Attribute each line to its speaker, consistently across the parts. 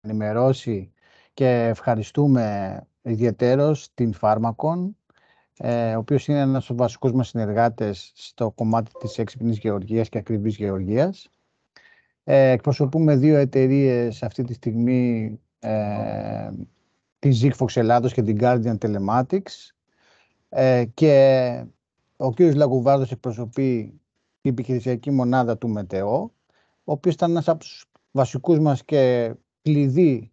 Speaker 1: ενημερώσει και ευχαριστούμε ιδιαιτέρως την Φάρμακον, ο οποίος είναι ένας από τους βασικούς μας συνεργάτες στο κομμάτι της έξυπνης γεωργίας και ακριβής γεωργίας. Εκπροσωπούμε 2 εταιρείες αυτή τη στιγμή, τη Zigfox Ελλάδος και την Guardian Telematics, και ο κύριος Λαγουβάρδος εκπροσωπεί την επιχειρησιακή μονάδα του ΜΕΤΕΟ, ο οποίος ήταν ένας από τους βασικούς μας και κλειδί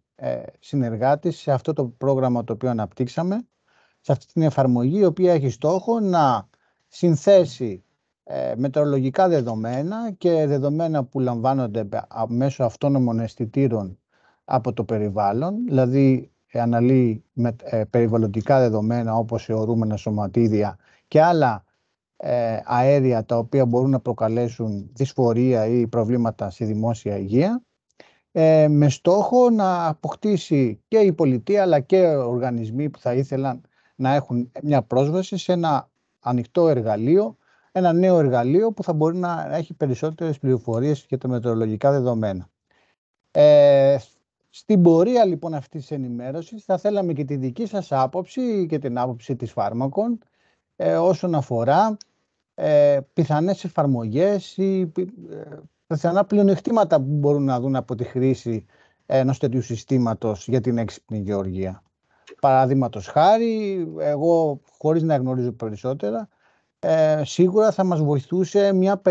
Speaker 1: συνεργάτης σε αυτό το πρόγραμμα το οποίο αναπτύξαμε, σε αυτή την εφαρμογή, η οποία έχει στόχο να συνθέσει μετεωρολογικά δεδομένα και δεδομένα που λαμβάνονται μέσω αυτόνομων αισθητήρων από το περιβάλλον, δηλαδή αναλύει περιβαλλοντικά δεδομένα όπως αιωρούμενα σωματίδια και άλλα αέρια τα οποία μπορούν να προκαλέσουν δυσφορία ή προβλήματα στη δημόσια υγεία, με στόχο να αποκτήσει και η πολιτεία αλλά και οργανισμοί που θα ήθελαν να έχουν μια πρόσβαση σε ένα ανοιχτό εργαλείο, ένα νέο εργαλείο που θα μπορεί να έχει περισσότερες πληροφορίες για τα μετεωρολογικά δεδομένα. Στην πορεία λοιπόν αυτής της ενημέρωσης θα θέλαμε και τη δική σας άποψη και την άποψη της Φάρμακον όσον αφορά πιθανές εφαρμογές ή πιθανά πλεονεκτήματα που μπορούν να δουν από τη χρήση ενός τέτοιου συστήματος για την έξυπνη γεωργία. Παραδείγματος χάρη, εγώ χωρίς να γνωρίζω περισσότερα, σίγουρα θα μας βοηθούσε μια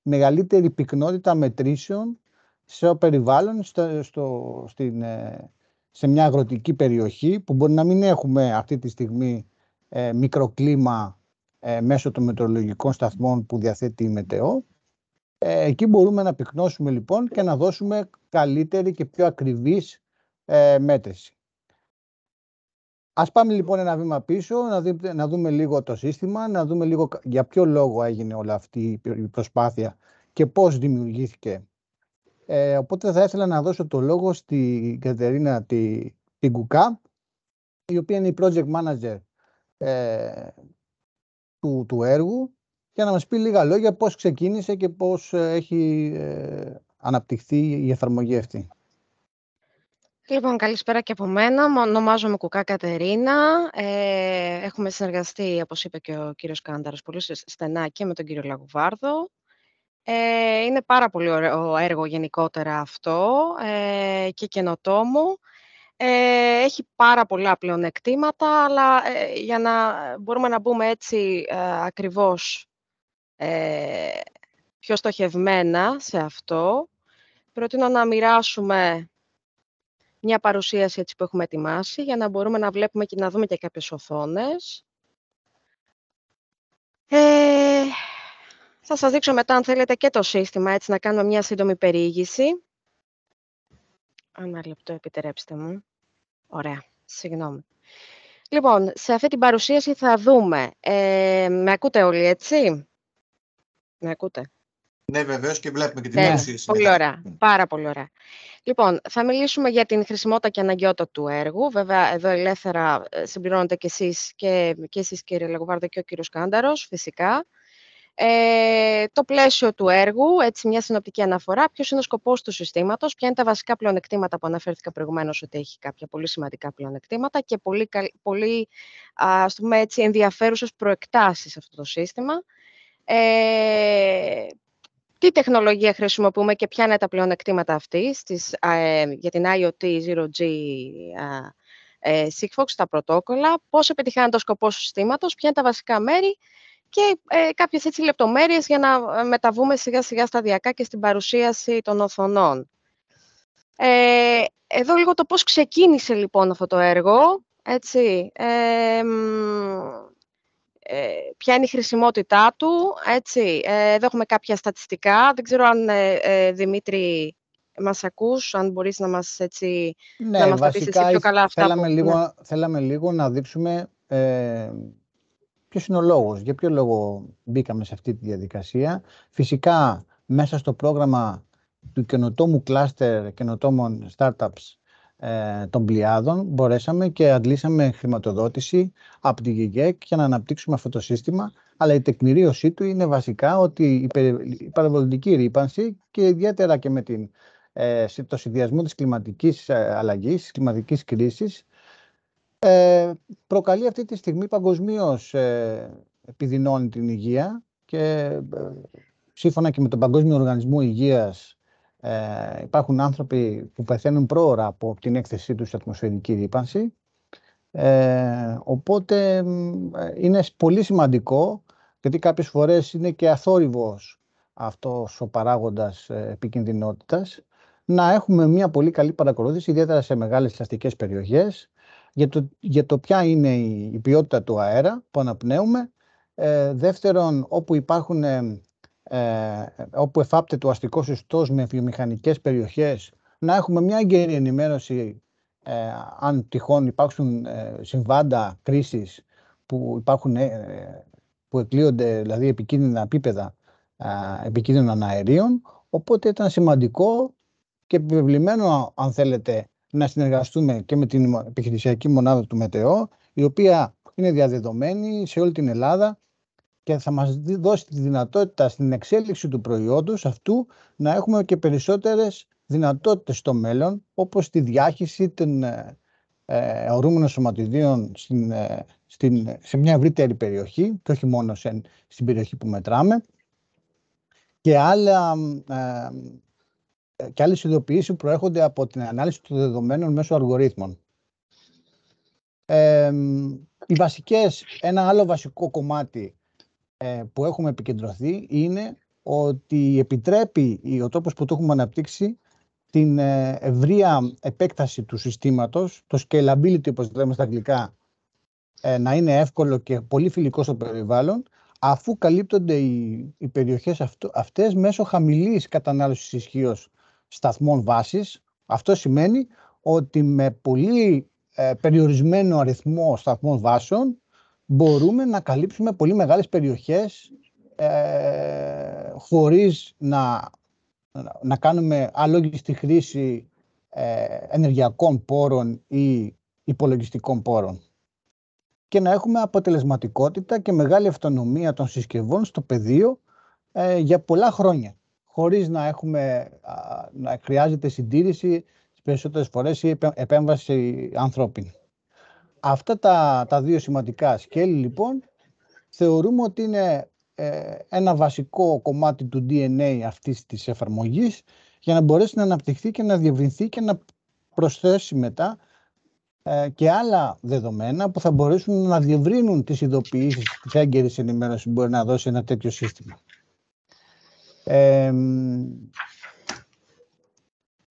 Speaker 1: μεγαλύτερη πυκνότητα μετρήσεων σε περιβάλλον, σε μια αγροτική περιοχή που μπορεί να μην έχουμε αυτή τη στιγμή μικροκλίμα μέσω των μετεωρολογικών σταθμών που διαθέτει η ΜΕΤΕΟ. Εκεί μπορούμε να πυκνώσουμε λοιπόν και να δώσουμε καλύτερη και πιο ακριβής μέτρηση. Ας πάμε λοιπόν ένα βήμα πίσω, να δούμε λίγο το σύστημα, να δούμε λίγο για ποιο λόγο έγινε όλη αυτή η προσπάθεια και πώς δημιουργήθηκε. Οπότε θα ήθελα να δώσω το λόγο στην Κατερίνα την Κουκά, η οποία είναι η project manager του έργου, για να μας πει λίγα λόγια πώς ξεκίνησε και πώς έχει αναπτυχθεί η εφαρμογή αυτή.
Speaker 2: Λοιπόν, καλησπέρα και από μένα. Ονομάζομαι Κουκά Κατερίνα. Έχουμε συνεργαστεί, όπως είπε και ο κύριος Κάνταρος, πολύ στενά και με τον κύριο Λαγουβάρδο. Είναι πάρα πολύ ωραίο έργο γενικότερα αυτό και καινοτόμο. Έχει πάρα πολλά πλεονεκτήματα, αλλά για να μπορούμε να μπούμε έτσι ακριβώς πιο στοχευμένα σε αυτό, προτείνω να μοιράσουμε μια παρουσίαση έτσι που έχουμε ετοιμάσει, για να μπορούμε να βλέπουμε και να δούμε και κάποιες οθόνες. Θα σας δείξω μετά, αν θέλετε, και το σύστημα, έτσι να κάνουμε μια σύντομη περιήγηση. Ένα λεπτό, επιτρέψτε μου. Ωραία, συγγνώμη. Λοιπόν, σε αυτή την παρουσίαση θα δούμε... με ακούτε όλοι, έτσι? Με ακούτε?
Speaker 3: Ναι, βεβαίως, και βλέπουμε και την παρουσίαση.
Speaker 2: Πολύ ωραία, πάρα πολύ ωραία. Λοιπόν, θα μιλήσουμε για την χρησιμότητα και αναγκαιότητα του έργου. Βέβαια, εδώ ελεύθερα συμπληρώνετε και εσείς κύριε Λαγουβάρδο και ο κύριος Κάνταρος, φυσικά. Το πλαίσιο του έργου, έτσι μια συνοπτική αναφορά, ποιος είναι ο σκοπός του συστήματος, ποια είναι τα βασικά πλεονεκτήματα που αναφέρθηκα προηγουμένως, ότι έχει κάποια πολύ σημαντικά πλεονεκτήματα και πολύ ας το πούμε έτσι, ενδιαφέρουσες προεκτάσεις αυτό το σύστημα. Τι τεχνολογία χρησιμοποιούμε και ποια είναι τα πλεονεκτήματα αυτής για την IoT 0G Sigfox, τα πρωτόκολλα, πώς επιτυχάνει το σκοπό του συστήματος, ποια είναι τα βασικά μέρη και κάποιες έτσι λεπτομέρειες για να μεταβούμε σιγά σιγά σταδιακά και στην παρουσίαση των οθονών. Εδώ λίγο το πώς ξεκίνησε λοιπόν αυτό το έργο, έτσι, ποια είναι η χρησιμότητά του, έτσι. Εδώ έχουμε κάποια στατιστικά, δεν ξέρω αν Δημήτρη μας ακούς, αν μπορείς να μας, έτσι, να μας τα πεις εσύ πιο καλά αυτά
Speaker 1: θέλαμε λίγο να δείξουμε ποιος είναι ο λόγος, για ποιο λόγο μπήκαμε σε αυτή τη διαδικασία. Φυσικά, μέσα στο πρόγραμμα του καινοτόμου κλάστερ καινοτόμων startups των Πλιάδων, μπορέσαμε και αντλήσαμε χρηματοδότηση από τη ΓΕΓΕΚ για να αναπτύξουμε αυτό το σύστημα, αλλά η τεκμηρίωσή του είναι βασικά ότι η περιβαλλοντική ρύπανση και ιδιαίτερα και με την το συνδυασμό της κλιματικής αλλαγής, της κλιματικής κρίσης, προκαλεί αυτή τη στιγμή παγκοσμίως, επιδεινώνει την υγεία και σύμφωνα και με τον Παγκόσμιο Οργανισμό Υγείας υπάρχουν άνθρωποι που πεθαίνουν πρόωρα από την έκθεσή τους σε ατμοσφαιρική ρύπανση. Οπότε είναι πολύ σημαντικό, γιατί κάποιες φορές είναι και αθόρυβος αυτός ο παράγοντας επικινδυνότητας, να έχουμε μια πολύ καλή παρακολούθηση, ιδιαίτερα σε μεγάλες αστικές περιοχές, για το ποια είναι η ποιότητα του αέρα που αναπνέουμε. Δεύτερον, όπου εφάπτεται ο αστικός ιστός με βιομηχανικές περιοχές, να έχουμε μια έγκαιρη ενημέρωση αν τυχόν υπάρξουν συμβάντα κρίσης που εκλείονται, δηλαδή επικίνδυνα επίπεδα επικίνδυνων αερίων. Οπότε ήταν σημαντικό και επιβεβλημένο, αν θέλετε, να συνεργαστούμε και με την επιχειρησιακή μονάδα του ΜΕΤΕΟ, η οποία είναι διαδεδομένη σε όλη την Ελλάδα και θα μας δώσει τη δυνατότητα στην εξέλιξη του προϊόντος αυτού να έχουμε και περισσότερες δυνατότητες στο μέλλον, όπως τη διάχυση των αιωρούμενων σωματιδίων σε μια ευρύτερη περιοχή και όχι μόνο στην περιοχή που μετράμε, και άλλες ειδοποιήσεις που προέρχονται από την ανάλυση των δεδομένων μέσω αλγορίθμων. Ένα άλλο βασικό κομμάτι που έχουμε επικεντρωθεί είναι ότι επιτρέπει ο τρόπος που το έχουμε αναπτύξει την ευρεία επέκταση του συστήματος, το scalability όπως λέμε στα αγγλικά, να είναι εύκολο και πολύ φιλικό στο περιβάλλον, αφού καλύπτονται οι περιοχές αυτές μέσω χαμηλής κατανάλωσης ισχύως σταθμών βάσης. Αυτό σημαίνει ότι με πολύ περιορισμένο αριθμό σταθμών βάσεων μπορούμε να καλύψουμε πολύ μεγάλες περιοχές χωρίς να κάνουμε αλόγιστη χρήση ενεργειακών πόρων ή υπολογιστικών πόρων και να έχουμε αποτελεσματικότητα και μεγάλη αυτονομία των συσκευών στο πεδίο για πολλά χρόνια, χωρίς να χρειάζεται συντήρηση τις περισσότερες φορές ή επέμβαση ανθρώπινη. Αυτά τα δύο σημαντικά σκέλη, λοιπόν, θεωρούμε ότι είναι ένα βασικό κομμάτι του DNA αυτής της εφαρμογής για να μπορέσει να αναπτυχθεί και να διευρυνθεί και να προσθέσει μετά και άλλα δεδομένα που θα μπορέσουν να διευρύνουν τις ειδοποιήσεις της έγκαιρης ενημέρωσης που μπορεί να δώσει ένα τέτοιο σύστημα.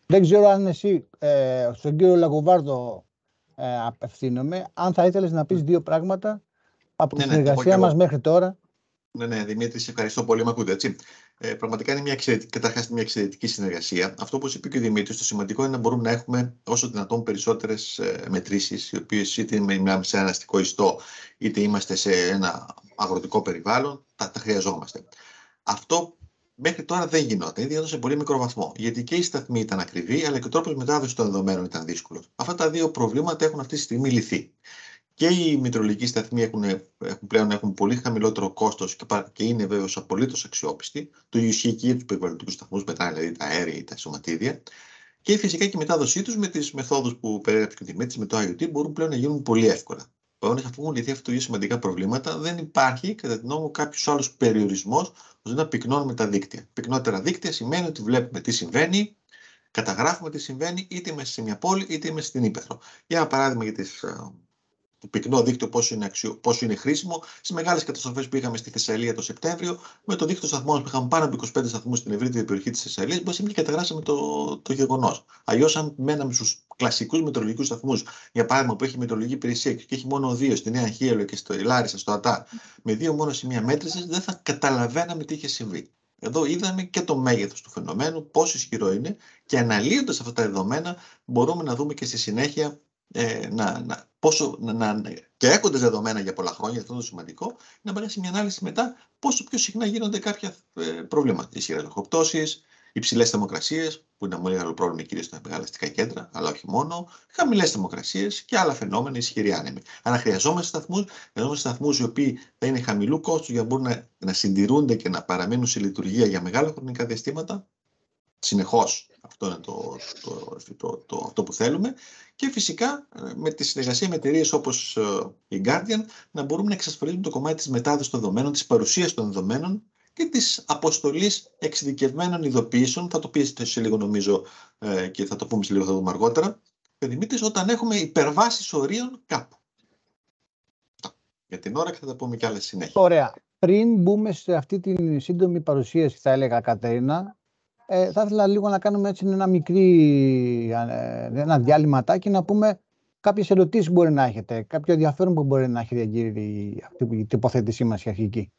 Speaker 1: Δεν ξέρω αν εσύ, στον κύριο Λαγοβάρδο απευθύνομαι, αν θα ήθελες να πεις δύο πράγματα από τη συνεργασία μας μέχρι τώρα.
Speaker 3: Ναι, Δημήτρη, σε ευχαριστώ πολύ. Μ' ακούτε, έτσι. Πραγματικά είναι μια εξαιρετική συνεργασία. Αυτό, όπως είπε και ο Δημήτρης, το σημαντικό είναι να μπορούμε να έχουμε όσο δυνατόν περισσότερες μετρήσεις, οι οποίες είτε μιλάμε σε ένα αστικό ιστό, είτε είμαστε σε ένα αγροτικό περιβάλλον, τα χρειαζόμαστε. Αυτό μέχρι τώρα δεν γινόταν. Ήδη σε πολύ μικρό βαθμό. Γιατί και η σταθμή ήταν ακριβή, αλλά και ο τρόπος μετάδοσης των δεδομένων ήταν δύσκολος. Αυτά τα δύο προβλήματα έχουν αυτή τη στιγμή λυθεί. Και οι μετρολογικοί σταθμοί πλέον έχουν πολύ χαμηλότερο κόστος και είναι βέβαιος απολύτως αξιόπιστοι. Το ίδιο ισχύει και για τους περιβαλλοντικούς σταθμούς, μετράνε δηλαδή τα αέρια ή τα σωματίδια. Και φυσικά και η μετάδοσή τους με τις μεθόδους που περιέγραψε και ο Δημήτρης, με το IoT, μπορούν πλέον να γίνουν πολύ εύκολα. Επομένως, αφού έχουν λυθεί αυτά τα δύο σημαντικά προβλήματα, δεν υπάρχει κατά την νόμο κάποιος άλλος περιορισμός ώστε να πυκνώνουμε τα δίκτυα. Πυκνότερα δίκτυα σημαίνει ότι βλέπουμε τι συμβαίνει, καταγράφουμε τι συμβαίνει, είτε είμαστε σε μια πόλη είτε είμαστε στην ύπαιθρο. Για ένα παράδειγμα για το πυκνό δίκτυο πόσο είναι χρήσιμο. Στις μεγάλες καταστροφές που είχαμε στη Θεσσαλία το Σεπτέμβριο, με το δίκτυο σταθμών που είχαμε πάνω από 25 σταθμούς στην ευρύτερη περιοχή της Θεσσαλίας, μπορούσαμε και καταγράψαμε το γεγονός. Αλλιώς, αν μέναμε στους κλασικούς μετεωρολογικούς σταθμούς, για παράδειγμα που έχει μετεωρολογική υπηρεσία και έχει μόνο δύο, στη Νέα Χίελο και στο Λάρισα, στο ΑΤΑ, με δύο μόνο σημεία μέτρησης, δεν θα καταλαβαίναμε τι είχε συμβεί. Εδώ είδαμε και το μέγεθος του φαινομένου, πόσο ισχυρό είναι, και αναλύοντας αυτά τα δεδομένα, μπορούμε να δούμε και στη συνέχεια και έχοντας δεδομένα για πολλά χρόνια, αυτό είναι το σημαντικό, να περάσει μια ανάλυση μετά πόσο πιο συχνά γίνονται κάποια προβλήματα. Ισχυρές βροχοπτώσεις, υψηλές θερμοκρασίες, που είναι ένα πολύ μεγάλο πρόβλημα κυρίως στα μεγάλα αστικά κέντρα, αλλά όχι μόνο, χαμηλές θερμοκρασίες και άλλα φαινόμενα, ισχυροί άνεμοι. Άρα χρειαζόμαστε σταθμούς οι οποίοι θα είναι χαμηλού κόστους για να μπορούν να συντηρούνται και να παραμείνουν σε λειτουργία για μεγάλα χρονικά διαστήματα. συνεχώς. Αυτό είναι αυτό που θέλουμε. Και φυσικά με τη συνεργασία με εταιρείες όπως η Guardian να μπορούμε να εξασφαλίσουμε το κομμάτι της μετάδοσης των δεδομένων, της παρουσίας των δεδομένων και της αποστολής εξειδικευμένων ειδοποιήσεων. Θα το πείτε σε λίγο νομίζω και θα το πούμε σε λίγο, θα το δούμε αργότερα. Δημήτρης, όταν έχουμε υπερβάσεις ορίων κάπου. Για την ώρα και θα τα πούμε κι άλλα συνέχεια.
Speaker 1: Ωραία. Πριν μπούμε σε αυτή τη σύντομη παρουσίαση, θα έλεγα, Κατερίνα, θα ήθελα λίγο να κάνουμε έτσι ένα διάλειμματάκι, να πούμε κάποιες ερωτήσεις που μπορεί να έχετε, κάποιο ενδιαφέρον που μπορεί να έχει διακύρει αυτή η τοποθέτησή μας η αρχική.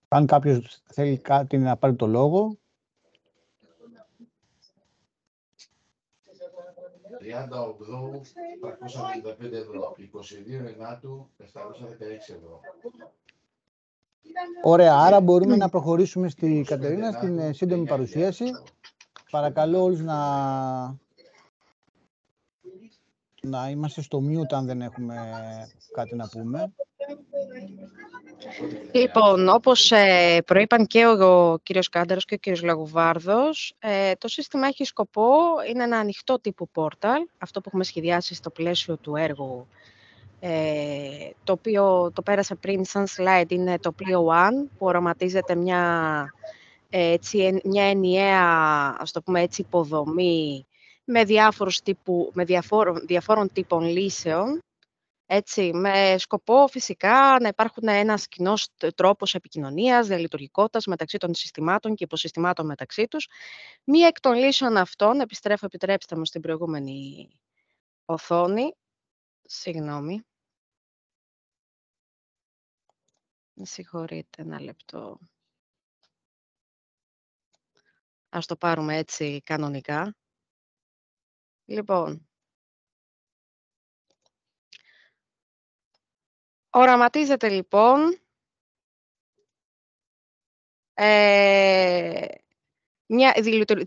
Speaker 1: Αν κάποιος θέλει κάτι να πάρει το λόγο.
Speaker 4: 38, 395 ευρώ, 22 Ενάτου, 716 ευρώ.
Speaker 1: Ωραία, άρα μπορούμε να προχωρήσουμε στη Κατερίνα στην σύντομη παρουσίαση. Παρακαλώ όλους να είμαστε στο mute αν δεν έχουμε κάτι να πούμε.
Speaker 2: Λοιπόν, όπως προείπαν και ο κύριος Κάνταρος και ο κύριος Λαγουβάρδος, το σύστημα έχει σκοπό, είναι ένα ανοιχτό τύπου πόρταλ, αυτό που έχουμε σχεδιάσει στο πλαίσιο του έργου, το οποίο το πέρασα πριν σαν slide, είναι το Plio One, που οραματίζεται μια ενιαία, ας το πούμε έτσι, υποδομή με διαφόρων τύπων λύσεων, έτσι, με σκοπό φυσικά να υπάρχουν ένας κοινός τρόπος επικοινωνίας, διαλειτουργικότητας μεταξύ των συστημάτων και υποσυστημάτων μεταξύ τους. Μία εκ των λύσεων αυτών, επιτρέψτε μου στην προηγούμενη οθόνη, συγγνώμη. Με συγχωρείτε ένα λεπτό. Ας το πάρουμε έτσι κανονικά. Λοιπόν, οραματίζεται λοιπόν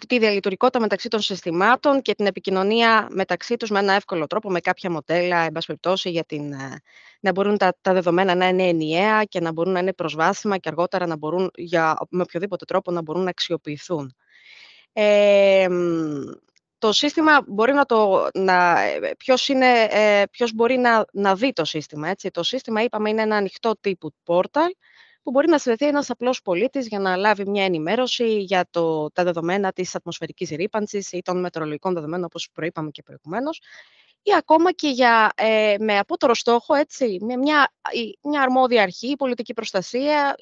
Speaker 2: τη διαλειτουργικότητα μεταξύ των συστημάτων και την επικοινωνία μεταξύ τους με ένα εύκολο τρόπο, με κάποια μοντέλα, εν πάση περιπτώσει, να μπορούν τα δεδομένα να είναι ενιαία και να μπορούν να είναι προσβάσιμα και αργότερα να μπορούν με οποιοδήποτε τρόπο να μπορούν να αξιοποιηθούν. Το σύστημα μπορεί ποιος μπορεί να δει το σύστημα. Έτσι. Το σύστημα, είπαμε, είναι ένα ανοιχτό τύπου πόρταλ που μπορεί να συνδεθεί ένας απλός πολίτης για να λάβει μια ενημέρωση για τα δεδομένα της ατμοσφαιρικής ρύπανσης ή των μετεωρολογικών δεδομένων, όπως προείπαμε και προηγουμένως, ή ακόμα και με απότερο στόχο, έτσι, με μια αρμόδια αρχή, η πολιτική προστασία,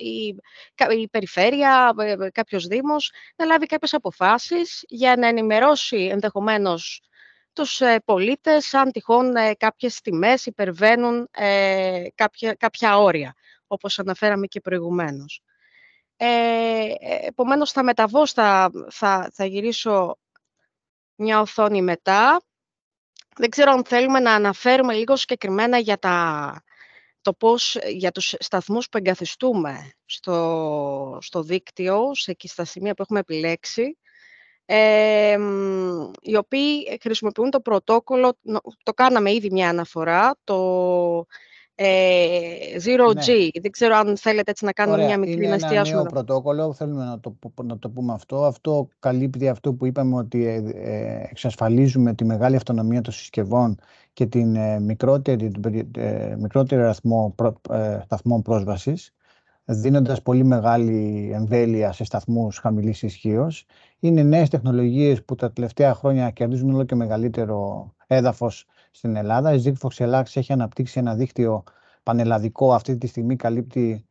Speaker 2: η περιφέρεια, κάποιος δήμος, να λάβει κάποιες αποφάσεις για να ενημερώσει ενδεχομένως τους πολίτες αν τυχόν κάποιες τιμές υπερβαίνουν κάποια όρια, όπως αναφέραμε και προηγουμένως. Επομένως, θα μεταβώ, θα γυρίσω μια οθόνη μετά. Δεν ξέρω αν θέλουμε να αναφέρουμε λίγο συγκεκριμένα για τους σταθμούς που εγκαθιστούμε στο δίκτυο, στα σημεία που έχουμε επιλέξει, οι οποίοι χρησιμοποιούν το πρωτόκολλο, το κάναμε ήδη μια αναφορά, το Zero G. Ναι. Δεν ξέρω αν θέλετε έτσι να κάνουμε μια μικρή να εστιάσουμε.
Speaker 1: Είναι ένα νέο πρωτόκολλο, θέλουμε να το πούμε αυτό. Αυτό καλύπτει αυτό που είπαμε, ότι εξασφαλίζουμε τη μεγάλη αυτονομία των συσκευών και την μικρότερο αριθμό σταθμών πρόσβασης, δίνοντας πολύ μεγάλη εμβέλεια σε σταθμούς χαμηλής ισχύως. Είναι νέες τεχνολογίες που τα τελευταία χρόνια κερδίζουν όλο και μεγαλύτερο έδαφος στην Ελλάδα. Η Sigfox Elax έχει αναπτύξει ένα δίκτυο πανελλαδικό. Αυτή τη στιγμή καλύπτει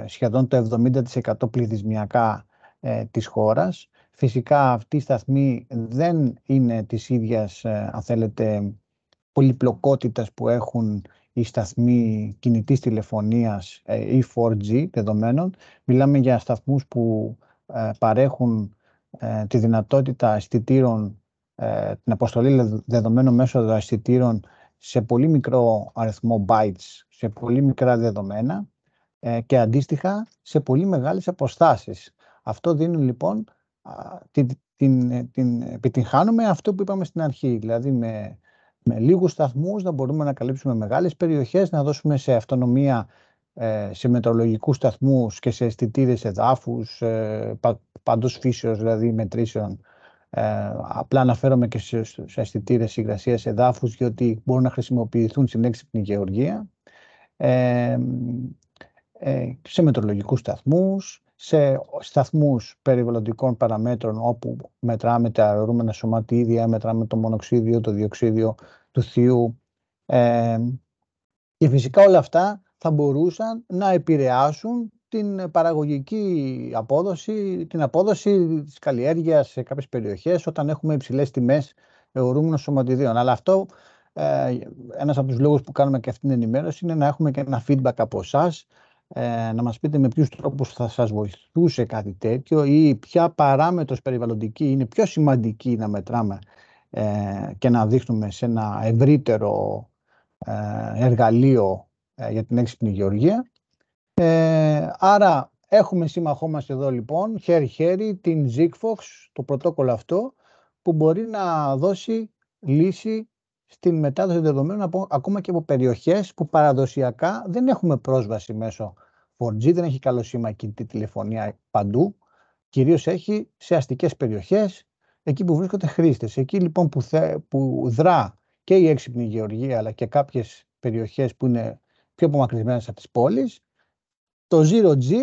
Speaker 1: σχεδόν το 70% πληθυσμιακά της χώρας. Φυσικά αυτοί οι σταθμοί δεν είναι της ίδιας, αν θέλετε, πολυπλοκότητας που έχουν οι σταθμοί κινητής τηλεφωνίας ή 4G δεδομένων. Μιλάμε για σταθμούς που παρέχουν τη δυνατότητα αισθητήρων, την αποστολή δεδομένων μέσω αισθητήρων σε πολύ μικρό αριθμό bytes, σε πολύ μικρά δεδομένα και αντίστοιχα σε πολύ μεγάλες αποστάσεις. Αυτό δίνει λοιπόν, επιτυγχάνουμε αυτό που είπαμε στην αρχή, δηλαδή με λίγους σταθμούς να μπορούμε να καλύψουμε μεγάλες περιοχές, να δώσουμε σε αυτονομία σε μετρολογικούς σταθμούς και σε αισθητήρες εδάφους, παντός φύσεως, δηλαδή μετρήσεων. Απλά αναφέρομαι και σε αισθητήρες υγρασίας εδάφους, διότι μπορούν να χρησιμοποιηθούν στην έξυπνη γεωργία, σε μετρολογικούς σταθμούς, σε σταθμούς περιβαλλοντικών παραμέτρων, όπου μετράμε τα αερούμενα σωματίδια, μετράμε το μονοξίδιο, το διοξίδιο του θείου, και φυσικά όλα αυτά θα μπορούσαν να επηρεάσουν την παραγωγική απόδοση, την απόδοση της καλλιέργειας σε κάποιες περιοχές, όταν έχουμε υψηλές τιμές αιωρούμενων σωματιδίων. Αλλά αυτό, ένας από τους λόγους που κάνουμε και αυτή την ενημέρωση, είναι να έχουμε και ένα feedback από εσάς, να μας πείτε με ποιους τρόπους θα σας βοηθούσε κάτι τέτοιο, ή ποια παράμετρος περιβαλλοντική είναι πιο σημαντική να μετράμε και να δείχνουμε σε ένα ευρύτερο εργαλείο για την έξυπνη γεωργία. Άρα έχουμε σύμμαχό μας εδώ, λοιπόν, χέρι-χέρι, την Sigfox, το πρωτόκολλο αυτό, που μπορεί να δώσει λύση στην μετάδοση δεδομένων ακόμα και από περιοχές που παραδοσιακά δεν έχουμε πρόσβαση μέσω 4G, δεν έχει καλό σήμα κινητή τηλεφωνία παντού, κυρίως έχει σε αστικές περιοχές, εκεί που βρίσκονται χρήστες. Εκεί λοιπόν που δρά και η έξυπνη γεωργία, αλλά και κάποιες περιοχές που είναι πιο απομακρυσμένες από τις πόλεις, το 0G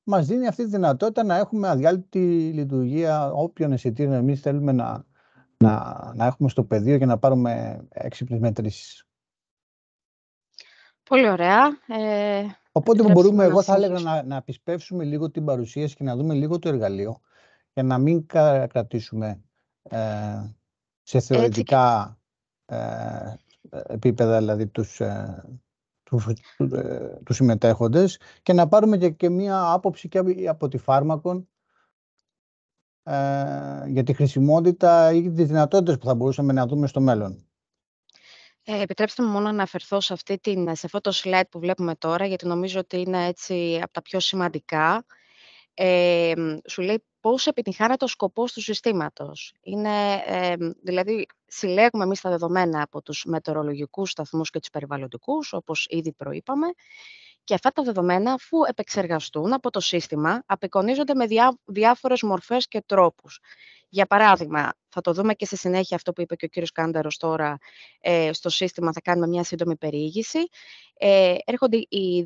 Speaker 1: μας δίνει αυτή τη δυνατότητα να έχουμε αδιάλειπτη λειτουργία όποιων αισθητήρων εμείς θέλουμε να έχουμε στο πεδίο για να πάρουμε έξυπνες μετρήσεις.
Speaker 2: Πολύ ωραία.
Speaker 1: Οπότε μπορούμε, εγώ θα έλεγα, να επισπεύσουμε λίγο την παρουσίαση και να δούμε λίγο το εργαλείο, για να μην κρατήσουμε σε θεωρητικά επίπεδα, δηλαδή τους συμμετέχοντες, και να πάρουμε και μία άποψη και από τη φάρμακον για τη χρησιμότητα ή τις δυνατότητες που θα μπορούσαμε να δούμε στο μέλλον.
Speaker 2: Επιτρέψτε μου μόνο να αναφερθώ σε αυτό το slide που βλέπουμε τώρα, γιατί νομίζω ότι είναι έτσι από τα πιο σημαντικά. Σου λέει πώς επιτυγχάνεται ο σκοπός του συστήματος. Δηλαδή, συλλέγουμε εμείς τα δεδομένα από τους μετεωρολογικούς σταθμούς και τους περιβαλλοντικούς, όπως ήδη προείπαμε, και αυτά τα δεδομένα, αφού επεξεργαστούν από το σύστημα, απεικονίζονται με διάφορες μορφές και τρόπους. Για παράδειγμα, θα το δούμε και στη συνέχεια αυτό που είπε και ο κύριος Κάνταρος τώρα, στο σύστημα θα κάνουμε μια σύντομη περιήγηση. Έρχονται οι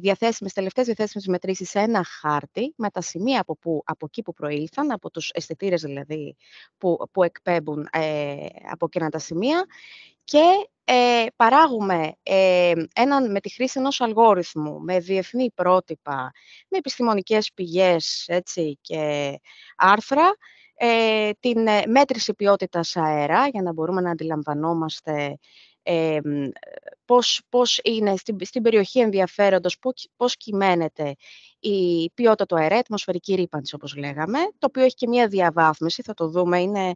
Speaker 2: τελευταίες διαθέσιμες μετρήσεις σε ένα χάρτη, με τα σημεία από εκεί που προήλθαν, από τους αισθητήρες δηλαδή που εκπέμπουν από εκείνα τα σημεία, και παράγουμε με τη χρήση ενός αλγόριθμου, με διεθνή πρότυπα, με επιστημονικές πηγές, έτσι, και άρθρα, την μέτρηση ποιότητας αέρα, για να μπορούμε να αντιλαμβανόμαστε πώς είναι στην περιοχή ενδιαφέροντος, πώς κυμαίνεται η ποιότητα του αέρα, η ατμοσφαιρική ρύπανση, όπως λέγαμε, το οποίο έχει και μια διαβάθμιση, θα το δούμε, είναι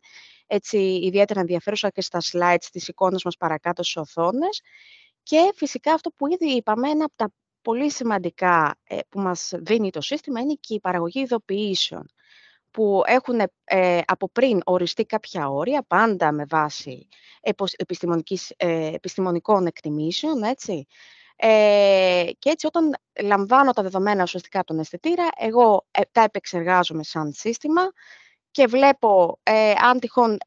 Speaker 2: έτσι ιδιαίτερα ενδιαφέρουσα και στα slides της εικόνας μας παρακάτω στις οθόνες. Και φυσικά αυτό που ήδη είπαμε, ένα από τα πολύ σημαντικά που μας δίνει το σύστημα, είναι και η παραγωγή ειδοποιήσεων, που έχουν από πριν οριστεί κάποια όρια, πάντα με βάση επιστημονικών εκτιμήσεων, έτσι. Και έτσι, όταν λαμβάνω τα δεδομένα ουσιαστικά από τον αισθητήρα, εγώ τα επεξεργάζομαι σαν σύστημα και βλέπω αν τυχόν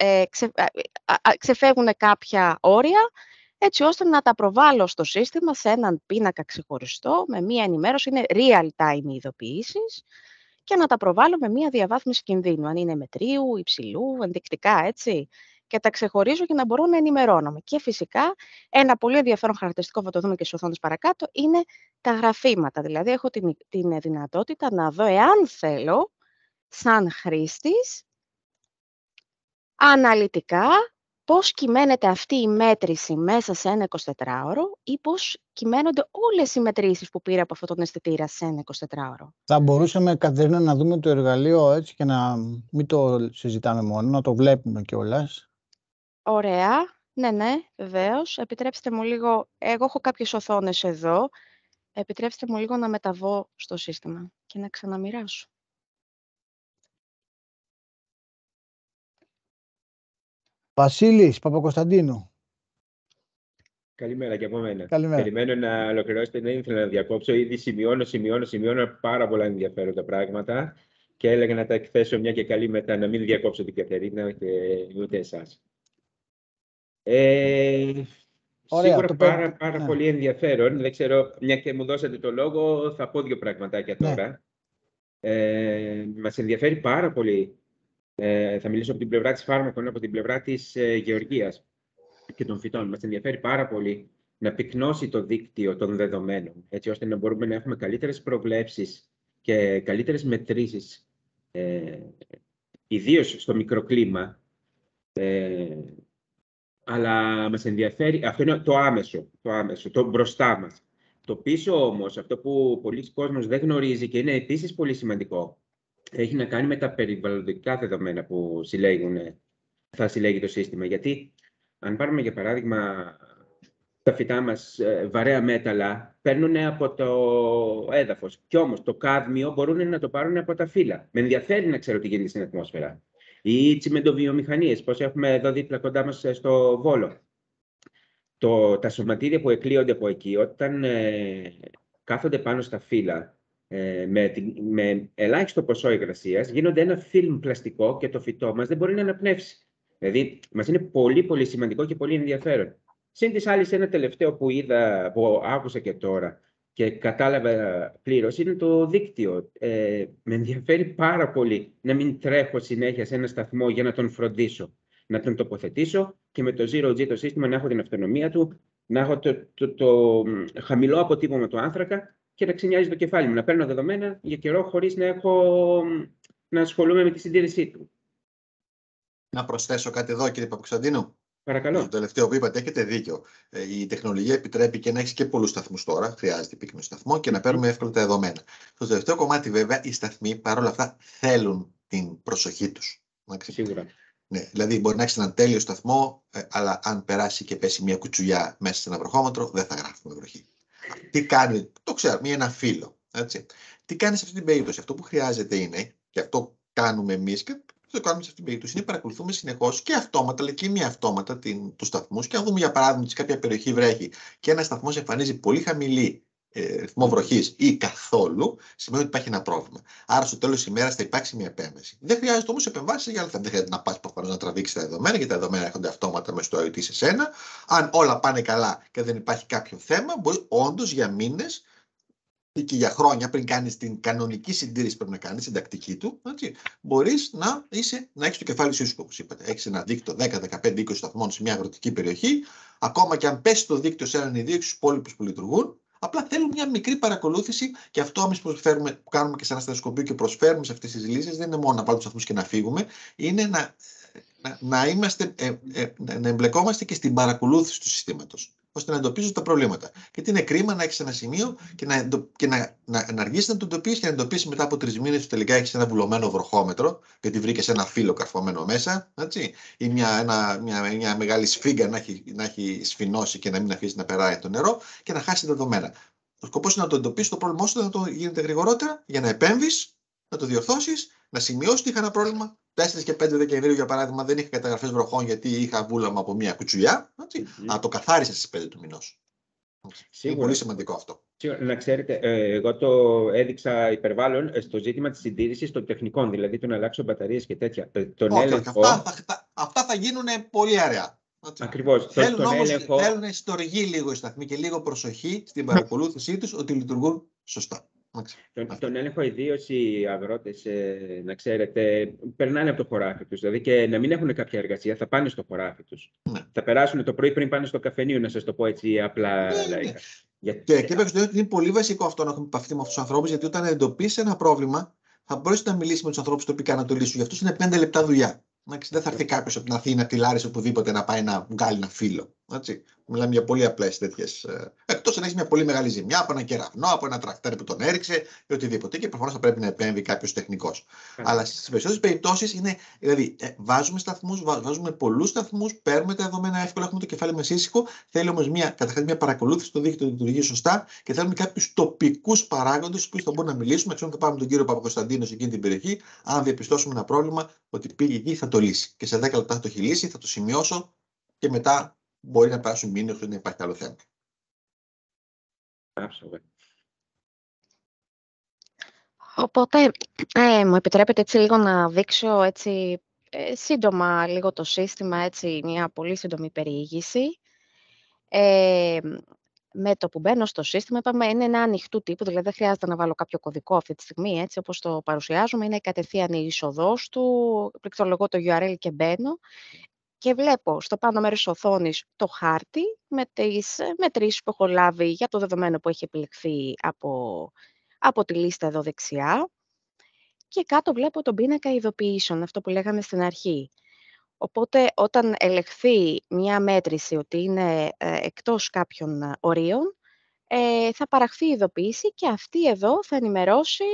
Speaker 2: ξεφεύγουν κάποια όρια, έτσι ώστε να τα προβάλλω στο σύστημα σε έναν πίνακα ξεχωριστό, με μία ενημέρωση, είναι real-time ειδοποιήσεις, και να τα προβάλλω με μία διαβάθμιση κινδύνου, αν είναι μετρίου, υψηλού, ενδεικτικά, έτσι. Και τα ξεχωρίζω για να μπορώ να ενημερώνομαι. Και φυσικά ένα πολύ ενδιαφέρον χαρακτηριστικό, θα το δούμε και στις οθόνες παρακάτω, είναι τα γραφήματα. Δηλαδή, έχω την δυνατότητα να δω, εάν θέλω, σαν χρήστης, αναλυτικά, πώς κυμαίνεται αυτή η μέτρηση μέσα σε ένα 24ωρο ή πώς κυμαίνονται όλες οι μετρήσεις που πήρα από αυτόν τον αισθητήρα σε ένα 24ωρο.
Speaker 1: Θα μπορούσαμε, Κατερίνα, να δούμε το εργαλείο έτσι και να μην το συζητάμε μόνο, να το βλέπουμε κιόλας.
Speaker 2: Ωραία. Ναι, βεβαίως. Επιτρέψτε μου λίγο, εγώ έχω κάποιες οθόνες εδώ. Επιτρέψτε μου λίγο να μεταβώ στο σύστημα και να ξαναμοιράσω.
Speaker 1: Βασίλης Παπακοσταντίνου.
Speaker 5: Καλημέρα και από μένα.
Speaker 1: Καλημέρα.
Speaker 5: Περιμένω να ολοκληρώσετε, δεν ήθελα να διακόψω. Ήδη σημειώνω πάρα πολλά ενδιαφέροντα πράγματα και έλεγα να τα εκθέσω μια και καλή μετά, να μην διακόψω την Κατερίνα και ούτε εσάς.
Speaker 1: Ωραία,
Speaker 5: Σίγουρα πάρα
Speaker 1: ναι.
Speaker 5: πολύ ενδιαφέρον. Δεν ξέρω, μια και μου δώσατε το λόγο, θα πω δύο πραγματάκια τώρα. Μας ενδιαφέρει πάρα πολύ. Θα μιλήσω από την πλευρά της φάρμακων, από την πλευρά της γεωργίας και των φυτών. Μας ενδιαφέρει πάρα πολύ να πυκνώσει το δίκτυο των δεδομένων, έτσι ώστε να μπορούμε να έχουμε καλύτερες προβλέψεις και καλύτερες μετρήσεις, ιδίως στο μικροκλίμα. Αλλά μας ενδιαφέρει, αυτό είναι το άμεσο, το μπροστά μας. Το πίσω όμως, αυτό που πολλοί κόσμος δεν γνωρίζει και είναι επίσης πολύ σημαντικό, έχει να κάνει με τα περιβαλλοντικά δεδομένα που θα συλλέγει το σύστημα. Γιατί, αν πάρουμε για παράδειγμα τα φυτά μας βαρέα μέταλλα, παίρνουν από το έδαφος. Κι όμως το κάδμιο μπορούν να το πάρουν από τα φύλλα. Με ενδιαφέρει να ξέρω τι γίνεται στην ατμόσφαιρα. Οι τσιμεντοβιομηχανίες, πώς έχουμε εδώ δίπλα κοντά μας στο Βόλο. Τα σωματίδια που εκλείονται από εκεί, όταν κάθονται πάνω στα φύλλα, με ελάχιστο ποσό υγρασίας, γίνονται ένα φιλμ πλαστικό και το φυτό μας δεν μπορεί να αναπνεύσει. Δηλαδή, μας είναι πολύ πολύ σημαντικό και πολύ ενδιαφέρον. Συν της άλλης, ένα τελευταίο που άκουσα και τώρα και κατάλαβα πλήρως, είναι το δίκτυο. Με ενδιαφέρει πάρα πολύ να μην τρέχω συνέχεια σε ένα σταθμό για να τον φροντίσω. Να τον τοποθετήσω και με το Zero G το σύστημα να έχω την αυτονομία του, να έχω το χαμηλό αποτύπωμα του άνθρακα και να ξυνιάζει το κεφάλι μου, να παίρνω δεδομένα για καιρό χωρίς να ασχολούμαι με τη συντήρησή του.
Speaker 3: Να προσθέσω κάτι εδώ, κύριε Παπακοσταντίνου.
Speaker 5: Παρακαλώ.
Speaker 3: Το τελευταίο που είπατε, έχετε δίκιο. Η τεχνολογία επιτρέπει και να έχει και πολλούς σταθμούς τώρα. Χρειάζεται πύκνο σταθμό και να παίρνουμε εύκολα τα δεδομένα. Στο τελευταίο κομμάτι, βέβαια, οι σταθμοί παρόλα αυτά θέλουν την προσοχή τους.
Speaker 5: Σίγουρα.
Speaker 3: Ναι, δηλαδή, μπορεί να έχει έναν τέλειο σταθμό, αλλά αν περάσει και πέσει μια κουτσουλιά μέσα σε ένα βροχόμετρο, δεν θα γράφουμε βροχή. Τι κάνει, το ξέρουμε, ένα φύλλο. Έτσι. Τι κάνει σε αυτή την περίπτωση? Αυτό που χρειάζεται είναι, και αυτό κάνουμε εμείς και το κάνουμε σε αυτήν την περίπτωση, είναι παρακολουθούμε συνεχώς και αυτόματα, αλλά και μη αυτόματα τους σταθμούς. Και αν δούμε, για παράδειγμα, ότι σε κάποια περιοχή βρέχει και ένα σταθμός εμφανίζει πολύ χαμηλή ρυθμό βροχής ή καθόλου, σημαίνει ότι υπάρχει ένα πρόβλημα. Άρα, στο τέλος της ημέρας θα υπάρξει μια επέμβαση. Δεν χρειάζεται όμως επεμβάσεις για άλλα. Δεν χρειάζεται να πας προφανώς να τραβήξεις τα δεδομένα, γιατί τα δεδομένα έρχονται αυτόματα μες στο IoT σε σένα. Αν όλα πάνε καλά και δεν υπάρχει κάποιο θέμα, μπορεί όντως για μήνες και για χρόνια, πριν κάνεις την κανονική συντήρηση που πρέπει να κάνεις, την τακτική του, μπορείς να έχεις το κεφάλι σου, όπως είπατε. Έχεις ένα δίκτυο 10, 15, 20 σταθμών σε μια αγροτική περιοχή, ακόμα και αν πέσει το δίκτυο σε έναν ή δύο, στους υπόλοιπους που λειτουργούν, απλά θέλουν μια μικρή παρακολούθηση και αυτό εμείς που κάνουμε και σε ένα στεθοσκοπείο και προσφέρουμε σε αυτές τις λύσεις, δεν είναι μόνο να βάλουμε τους σταθμούς και να φύγουμε, είναι να εμπλεκόμαστε και στην παρακολούθηση του συστήματος, ώστε να εντοπίζουν τα προβλήματα. Γιατί είναι κρίμα να έχεις ένα σημείο και να αργήσεις να το εντοπίσεις και να εντοπίσεις μετά από 3 μήνες που τελικά έχεις ένα βουλωμένο βροχόμετρο, γιατί βρήκες ένα φύλλο καρφωμένο μέσα, έτσι, ή μια μεγάλη σφίγγα να έχει σφινώσει και να μην αφήσει να περάει το νερό και να χάσει δεδομένα. Ο σκοπός είναι να το εντοπίσεις το πρόβλημα όσο να το γίνεται γρηγορότερα, για να επέμβεις, να το διορθώσεις, να σημειώσεις ότι είχα ένα πρόβλημα. 4 και 5 Δεκεμβρίου, για παράδειγμα, δεν είχα καταγραφές βροχών γιατί είχα βούλαμα από μια κουτσουλιά. Αλλά το καθάρισα στις 5 του μηνός. Είναι πολύ σημαντικό αυτό.
Speaker 5: Να ξέρετε, εγώ το έδειξα υπερβάλλον στο ζήτημα της συντήρησης των τεχνικών, δηλαδή το να αλλάξω μπαταρίες και τέτοια.
Speaker 3: Αυτά θα γίνουν πολύ αραιά.
Speaker 5: Ακριβώς.
Speaker 3: Θέλουν στοργή λίγο οι σταθμοί και λίγο προσοχή στην παρακολούθησή τους ότι λειτουργούν σωστά.
Speaker 5: Τον έλεγχο ιδίως οι αγρότες, να ξέρετε, περνάνε από το χωράφι τους. Δηλαδή και να μην έχουν κάποια εργασία, θα πάνε στο χωράφι τους. Ναι. Θα περάσουν το πρωί πριν πάνε στο καφενείο, να σας το πω έτσι απλά λαϊκά.
Speaker 3: Και είναι πολύ βασικό αυτό να έχουμε επαφή με αυτούς τους ανθρώπους, γιατί όταν εντοπίσει ένα πρόβλημα, θα μπορέσει να μιλήσει με τους ανθρώπους τοπικά να το λύσουν. Γι' αυτό είναι 5 λεπτά δουλειά. Δεν θα έρθει κάποιος από την Αθήνα, από τη Λάρισα, οπουδήποτε να πάει να βγάλει ένα φύλλο. Μιλάμε για πολύ απλές τέτοιες. Εκτός αν έχει μια πολύ μεγάλη ζημιά από ένα κεραυνό, από ένα τρακτέρ που τον έριξε ή οτιδήποτε. Και προφανώς θα πρέπει να επέμβει κάποιος τεχνικός. Αλλά στις περισσότερες περιπτώσεις είναι. Δηλαδή, βάζουμε σταθμούς, βάζουμε πολλούς σταθμούς, παίρνουμε τα δεδομένα εύκολα, έχουμε το κεφάλι μας ήσυχο. Θέλει όμως καταρχάς μια παρακολούθηση στο δίκτυο να λειτουργεί σωστά και θέλουμε κάποιους τοπικούς παράγοντες που θα μπορούμε να μιλήσουμε. Ξέρω ότι θα πάμε τον κύριο Παπακοσταντίνο σε εκείνη την περιοχή. Αν διαπιστώσουμε ένα πρόβλημα, ότι πήγε εκεί θα το λύσει. Και σε 10 λεπτά θα το έχει λύσει, θα το σημειώσω και μετά μπορεί να περάσουν μήνες χωρίς να υπάρχει άλλο θέμα.
Speaker 2: Οπότε, μου επιτρέπετε έτσι λίγο να δείξω έτσι, σύντομα λίγο το σύστημα, έτσι, μια πολύ σύντομη περιήγηση. Με το που μπαίνω στο σύστημα, είπαμε, είναι ένα ανοιχτού τύπου, δηλαδή δεν χρειάζεται να βάλω κάποιο κωδικό αυτή τη στιγμή, έτσι όπως το παρουσιάζουμε, είναι κατευθείαν η είσοδός του, πληκτρολογώ το URL και μπαίνω και βλέπω στο πάνω μέρος της οθόνης το χάρτη με τις μετρήσεις που έχω λάβει για το δεδομένο που έχει επιλεχθεί από τη λίστα εδώ δεξιά και κάτω βλέπω τον πίνακα ειδοποιήσεων, αυτό που λέγαμε στην αρχή. Οπότε όταν ελεγχθεί μια μέτρηση ότι είναι εκτός κάποιων ορίων, θα παραχθεί ειδοποίηση και αυτή εδώ θα ενημερώσει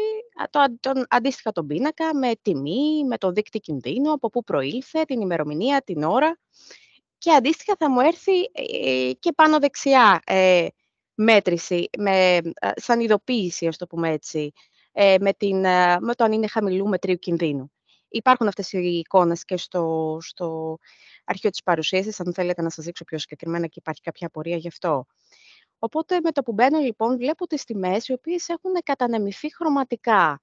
Speaker 2: αντίστοιχα τον πίνακα με τιμή, με το δείκτη κινδύνου, από πού προήλθε, την ημερομηνία, την ώρα και αντίστοιχα θα μου έρθει και πάνω δεξιά μέτρηση, σαν ειδοποίηση, ας το πούμε έτσι, με το αν είναι χαμηλού μετρίου κινδύνου. Υπάρχουν αυτές οι εικόνες και στο αρχείο της παρουσίασης, αν θέλετε να σας δείξω πιο συγκεκριμένα και υπάρχει κάποια απορία γι' αυτό. Οπότε με το που μπαίνω λοιπόν βλέπω τις τιμές οι οποίες έχουν κατανεμηθεί χρωματικά.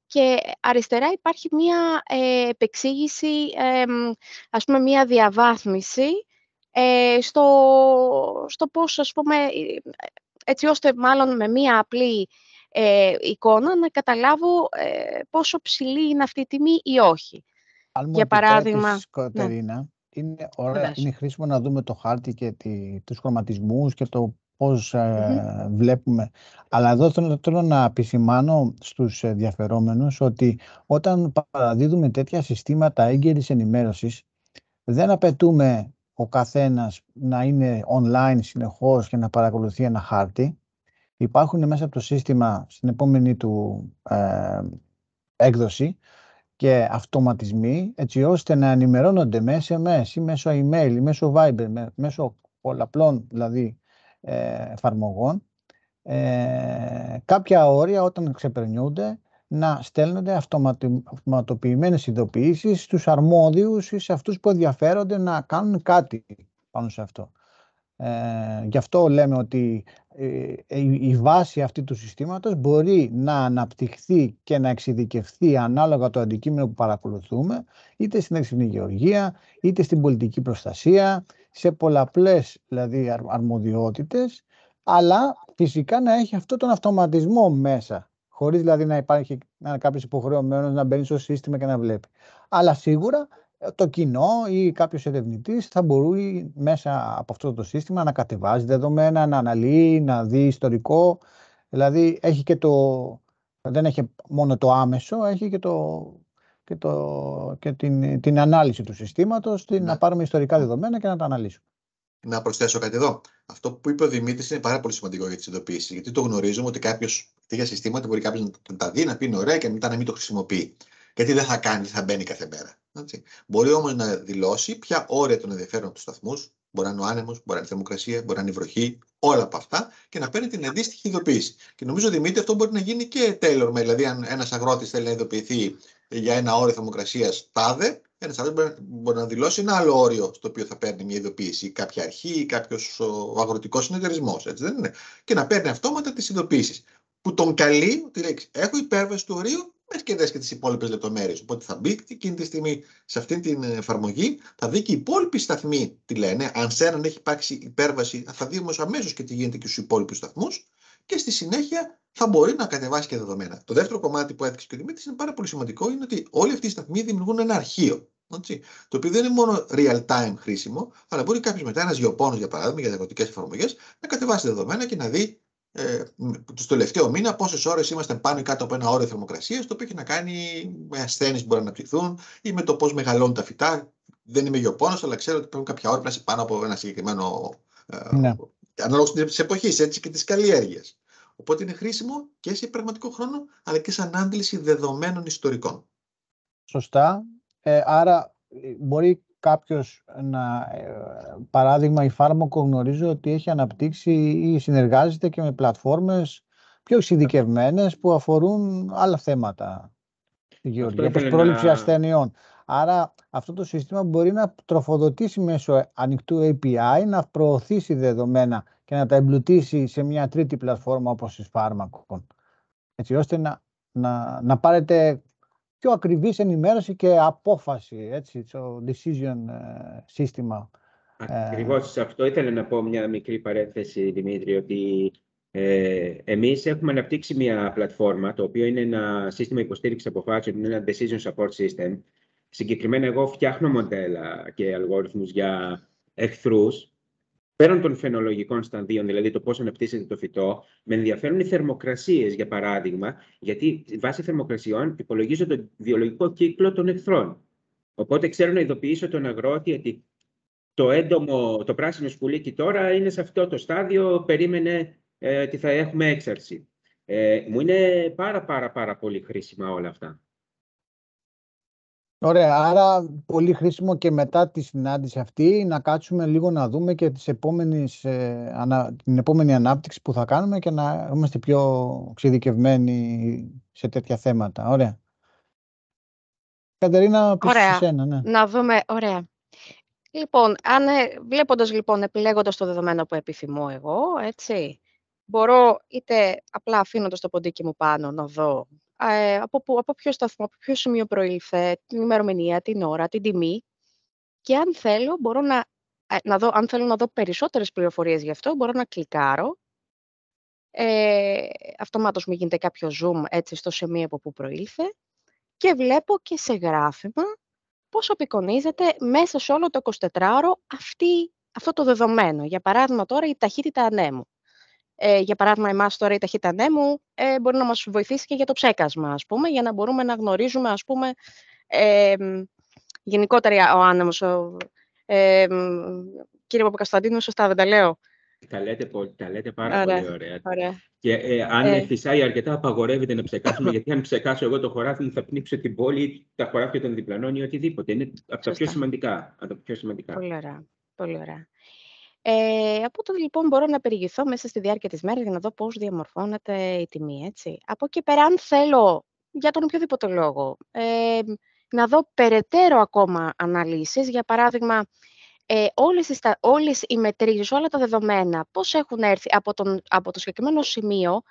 Speaker 2: Και αριστερά υπάρχει μία επεξήγηση, ας πούμε μία διαβάθμιση στο πώς, ας πούμε, έτσι ώστε μάλλον με μία απλή εικόνα να καταλάβω πόσο ψηλή είναι αυτή η τιμή ή όχι.
Speaker 1: Αν
Speaker 2: Για παράδειγμα,
Speaker 1: Κατερίνα, είναι ωραία,
Speaker 2: βεβαίως.
Speaker 1: είναι χρήσιμο να δούμε το χάρτη και τους χρωματισμούς και το πώς βλέπουμε. Αλλά εδώ θέλω να επισημάνω στους ενδιαφερόμενους ότι όταν παραδίδουμε τέτοια συστήματα έγκαιρης ενημέρωσης, δεν απαιτούμε ο καθένας να είναι online συνεχώς και να παρακολουθεί ένα χάρτη. Υπάρχουν μέσα από το σύστημα στην επόμενη του έκδοση και αυτοματισμοί, έτσι ώστε να ενημερώνονται με SMS ή μέσω email ή μέσω Viber, μέσω πολλαπλών δηλαδή εφαρμογών, κάποια όρια όταν ξεπερνιούνται να στέλνονται αυτοματοποιημένες ειδοποιήσεις στους αρμόδιους ή σε αυτούς που ενδιαφέρονται να κάνουν κάτι πάνω σε αυτό. Γι' αυτό λέμε ότι η βάση αυτή του συστήματος μπορεί να αναπτυχθεί και να εξειδικευθεί ανάλογα το αντικείμενο που παρακολουθούμε, είτε στην έξυπνη γεωργία, είτε στην πολιτική προστασία, σε πολλαπλές δηλαδή αρμοδιότητες, αλλά φυσικά να έχει αυτό τον αυτοματισμό μέσα, χωρίς δηλαδή να υπάρχει κάποιος υποχρεωμένος να μπαίνει στο σύστημα και να βλέπει. Αλλά σίγουρα το κοινό ή κάποιος ερευνητής θα μπορεί μέσα από αυτό το σύστημα να κατεβάζει δεδομένα, να αναλύει, να δει ιστορικό. Δηλαδή έχει δεν έχει μόνο το άμεσο, έχει και την ανάλυση του συστήματος, να πάρουμε ιστορικά δεδομένα και να τα αναλύσουμε.
Speaker 3: Να προσθέσω κάτι εδώ. Αυτό που είπε ο Δημήτρης είναι πάρα πολύ σημαντικό για τις ειδοποιήσεις. Γιατί το γνωρίζουμε ότι τέτοια συστήματα μπορεί κάποιος να τα δει, να πει είναι ωραία και μετά να μην το χρησιμοποιεί. Γιατί δεν θα κάνει, θα μπαίνει κάθε μέρα. Έτσι. Μπορεί όμως να δηλώσει ποια όρια των ενδιαφέρον του σταθμούς, μπορεί να είναι ο άνεμος, μπορεί να είναι η θερμοκρασία, μπορεί να είναι η βροχή, όλα από αυτά και να παίρνει την αντίστοιχη ειδοποίηση. Και νομίζω, Δημήτρη, αυτό μπορεί να γίνει και tailor-made. Δηλαδή, αν ένας αγρότης θέλει να ειδοποιηθεί για ένα όριο θερμοκρασίας τάδε, ένας αγρότης μπορεί να δηλώσει ένα άλλο όριο στο οποίο θα παίρνει μια ειδοποίηση, ή κάποια αρχή ή κάποιος αγροτικός συνεταιρισμός. Έτσι δεν είναι. Και να παίρνει αυτόματα τις ειδοποίησεις. Που τον καλεί ότι λέει: έχω υπέρβαση του ορίου. Μέχρι και δες και τις υπόλοιπες λεπτομέρειες. Οπότε θα μπει εκείνη τη στιγμή σε αυτή την εφαρμογή, θα δει και οι υπόλοιποι σταθμοί τι λένε. Αν σε έναν έχει υπάρξει υπέρβαση, θα δει όμως αμέσως και τι γίνεται και στους υπόλοιπους σταθμούς. Και στη συνέχεια θα μπορεί να κατεβάσει και δεδομένα. Το δεύτερο κομμάτι που έδειξε και ο Δημήτρης είναι πάρα πολύ σημαντικό, είναι ότι όλοι αυτοί οι σταθμοί δημιουργούν ένα αρχείο. Έτσι, το οποίο δεν είναι μόνο real time χρήσιμο, αλλά μπορεί κάποιος μετά, ένας γεωπόνος για παράδειγμα, για αγροτικές εφαρμογές, να κατεβάσει δεδομένα και να δει στο τελευταίο μήνα πόσες ώρες είμαστε πάνω ή κάτω από ένα όριο θερμοκρασίας, το οποίο έχει να κάνει με ασθένειες που μπορεί να αναπτυχθούν ή με το πώς μεγαλώνουν τα φυτά. Δεν είμαι γεωπόνος, αλλά ξέρω ότι πρέπει κάποια ώρα να είσαι πάνω από ένα συγκεκριμένο. Ανάλογα τη εποχή και τη καλλιέργεια. Οπότε είναι χρήσιμο και σε πραγματικό χρόνο, αλλά και σαν άντληση δεδομένων ιστορικών.
Speaker 1: Σωστά. Άρα μπορεί κάποιος παράδειγμα η Φάρμακο γνωρίζω ότι έχει αναπτύξει ή συνεργάζεται και με πλατφόρμες πιο εξειδικευμένες που αφορούν άλλα θέματα στη γεωργία, όπως πρόληψη ασθενειών. Άρα αυτό το σύστημα μπορεί να τροφοδοτήσει μέσω ανοιχτού API, να προωθήσει δεδομένα και να τα εμπλουτίσει σε μια τρίτη πλατφόρμα όπως η Pharmacon, έτσι ώστε να πάρετε πιο ακριβής ενημέρωση και απόφαση, έτσι, το decision σύστημα.
Speaker 5: Ακριβώς, σε αυτό ήθελα να πω μια μικρή παρένθεση, Δημήτρη, ότι εμείς έχουμε αναπτύξει μια πλατφόρμα, το οποίο είναι ένα σύστημα υποστήριξης αποφάσεων, είναι ένα decision support system. Συγκεκριμένα, εγώ φτιάχνω μοντέλα και αλγόριθμους για εχθρούς, πέραν των φαινολογικών σταδίων, δηλαδή το πώς αναπτύσσεται το φυτό. Με ενδιαφέρουν οι θερμοκρασίες, για παράδειγμα, γιατί βάσει θερμοκρασιών υπολογίζω τον βιολογικό κύκλο των εχθρών. Οπότε ξέρω να ειδοποιήσω τον αγρότη ότι το πράσινο σκουλίκι τώρα είναι σε αυτό το στάδιο, περίμενε ότι θα έχουμε έξαρση. Μου είναι πάρα πολύ χρήσιμα όλα αυτά.
Speaker 1: Ωραία, άρα πολύ χρήσιμο και μετά τη συνάντηση αυτή να κάτσουμε λίγο να δούμε και την επόμενη ανάπτυξη που θα κάνουμε και να είμαστε πιο εξειδικευμένοι σε τέτοια θέματα. Ωραία. Κατερίνα, πίσω σε σένα, ναι.
Speaker 2: Να δούμε, ωραία. Λοιπόν, βλέποντας λοιπόν, επιλέγοντας το δεδομένο που επιθυμώ εγώ, έτσι, μπορώ είτε απλά αφήνοντας το ποντίκι μου πάνω να δω από ποιο σταθμό, από ποιο σημείο προήλθε, την ημερομηνία, την ώρα, την τιμή, και αν θέλω μπορώ αν θέλω να δω περισσότερες πληροφορίες γι' αυτό, μπορώ να κλικάρω. Αυτομάτως μου γίνεται κάποιο zoom έτσι στο σημείο από που προήλθε και βλέπω και σε γράφημα πώς απεικονίζεται μέσα σε όλο το 24ωρο αυτό το δεδομένο. Για παράδειγμα τώρα η ταχύτητα ανέμου. Για παράδειγμα εμάς τώρα η ταχύτητα ανέμου μπορεί να μας βοηθήσει και για το ψέκασμα, ας πούμε, για να μπορούμε να γνωρίζουμε, ας πούμε, γενικότερα ο άνεμος. Κύριε Παπακοσταντίνου, σωστά δεν τα λέω?
Speaker 5: Τα λέτε πάρα πολύ ωραία.
Speaker 2: Ωραία.
Speaker 5: Και αν φυσάει αρκετά, απαγορεύεται να ψεκάσουμε, γιατί αν ψεκάσω εγώ το χωράφι μου, θα πνίξω την πόλη, τα χωράφια των διπλανών ή οτιδήποτε. Είναι από τα πιο σημαντικά.
Speaker 2: Πολύ ωραία. Πολύ ωραία. Από τότε λοιπόν μπορώ να περιηγηθώ μέσα στη διάρκεια της μέρας για να δω πώς διαμορφώνεται η τιμή, έτσι. Από εκεί πέρα, αν θέλω, για τον οποιοδήποτε λόγο, να δω περαιτέρω ακόμα αναλύσεις, για παράδειγμα, όλες οι μετρήσεις, όλα τα δεδομένα, πώς έχουν έρθει από το συγκεκριμένο σημείο,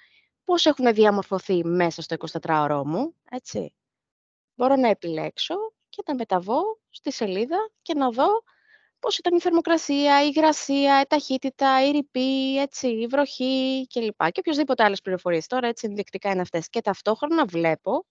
Speaker 2: πώς έχουν διαμορφωθεί μέσα στο 24ωρο μου, έτσι. Μπορώ να επιλέξω και να μεταβώ στη σελίδα και να δω πώς ήταν η θερμοκρασία, η υγρασία, η ταχύτητα, η ρηπή, έτσι, η βροχή κλπ. Και οποιοσδήποτε άλλες πληροφορίες. Τώρα έτσι ενδεικτικά είναι αυτές. Και ταυτόχρονα βλέπω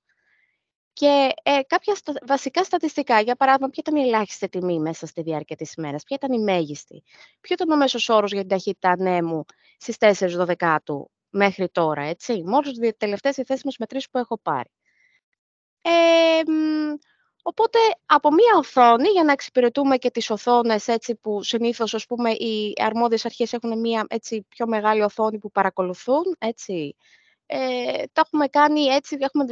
Speaker 2: και κάποια βασικά στατιστικά. Για παράδειγμα, ποια ήταν η ελάχιστη τιμή μέσα στη διάρκεια της ημέρας, ποια ήταν η μέγιστη, ποιο ήταν ο μέσος όρος για την ταχύτητα ανέμου στις 4/12 μέχρι τώρα, έτσι. Μόλις τις τελευταίες διαθέσιμες μετρήσεις που έχω πάρει. Οπότε, από μία οθόνη, για να εξυπηρετούμε και τις οθόνες, έτσι, που συνήθως, ας πούμε, οι αρμόδιες αρχές έχουν μία έτσι, πιο μεγάλη οθόνη που παρακολουθούν, έτσι. Το έχουμε κάνει έτσι, έχουμε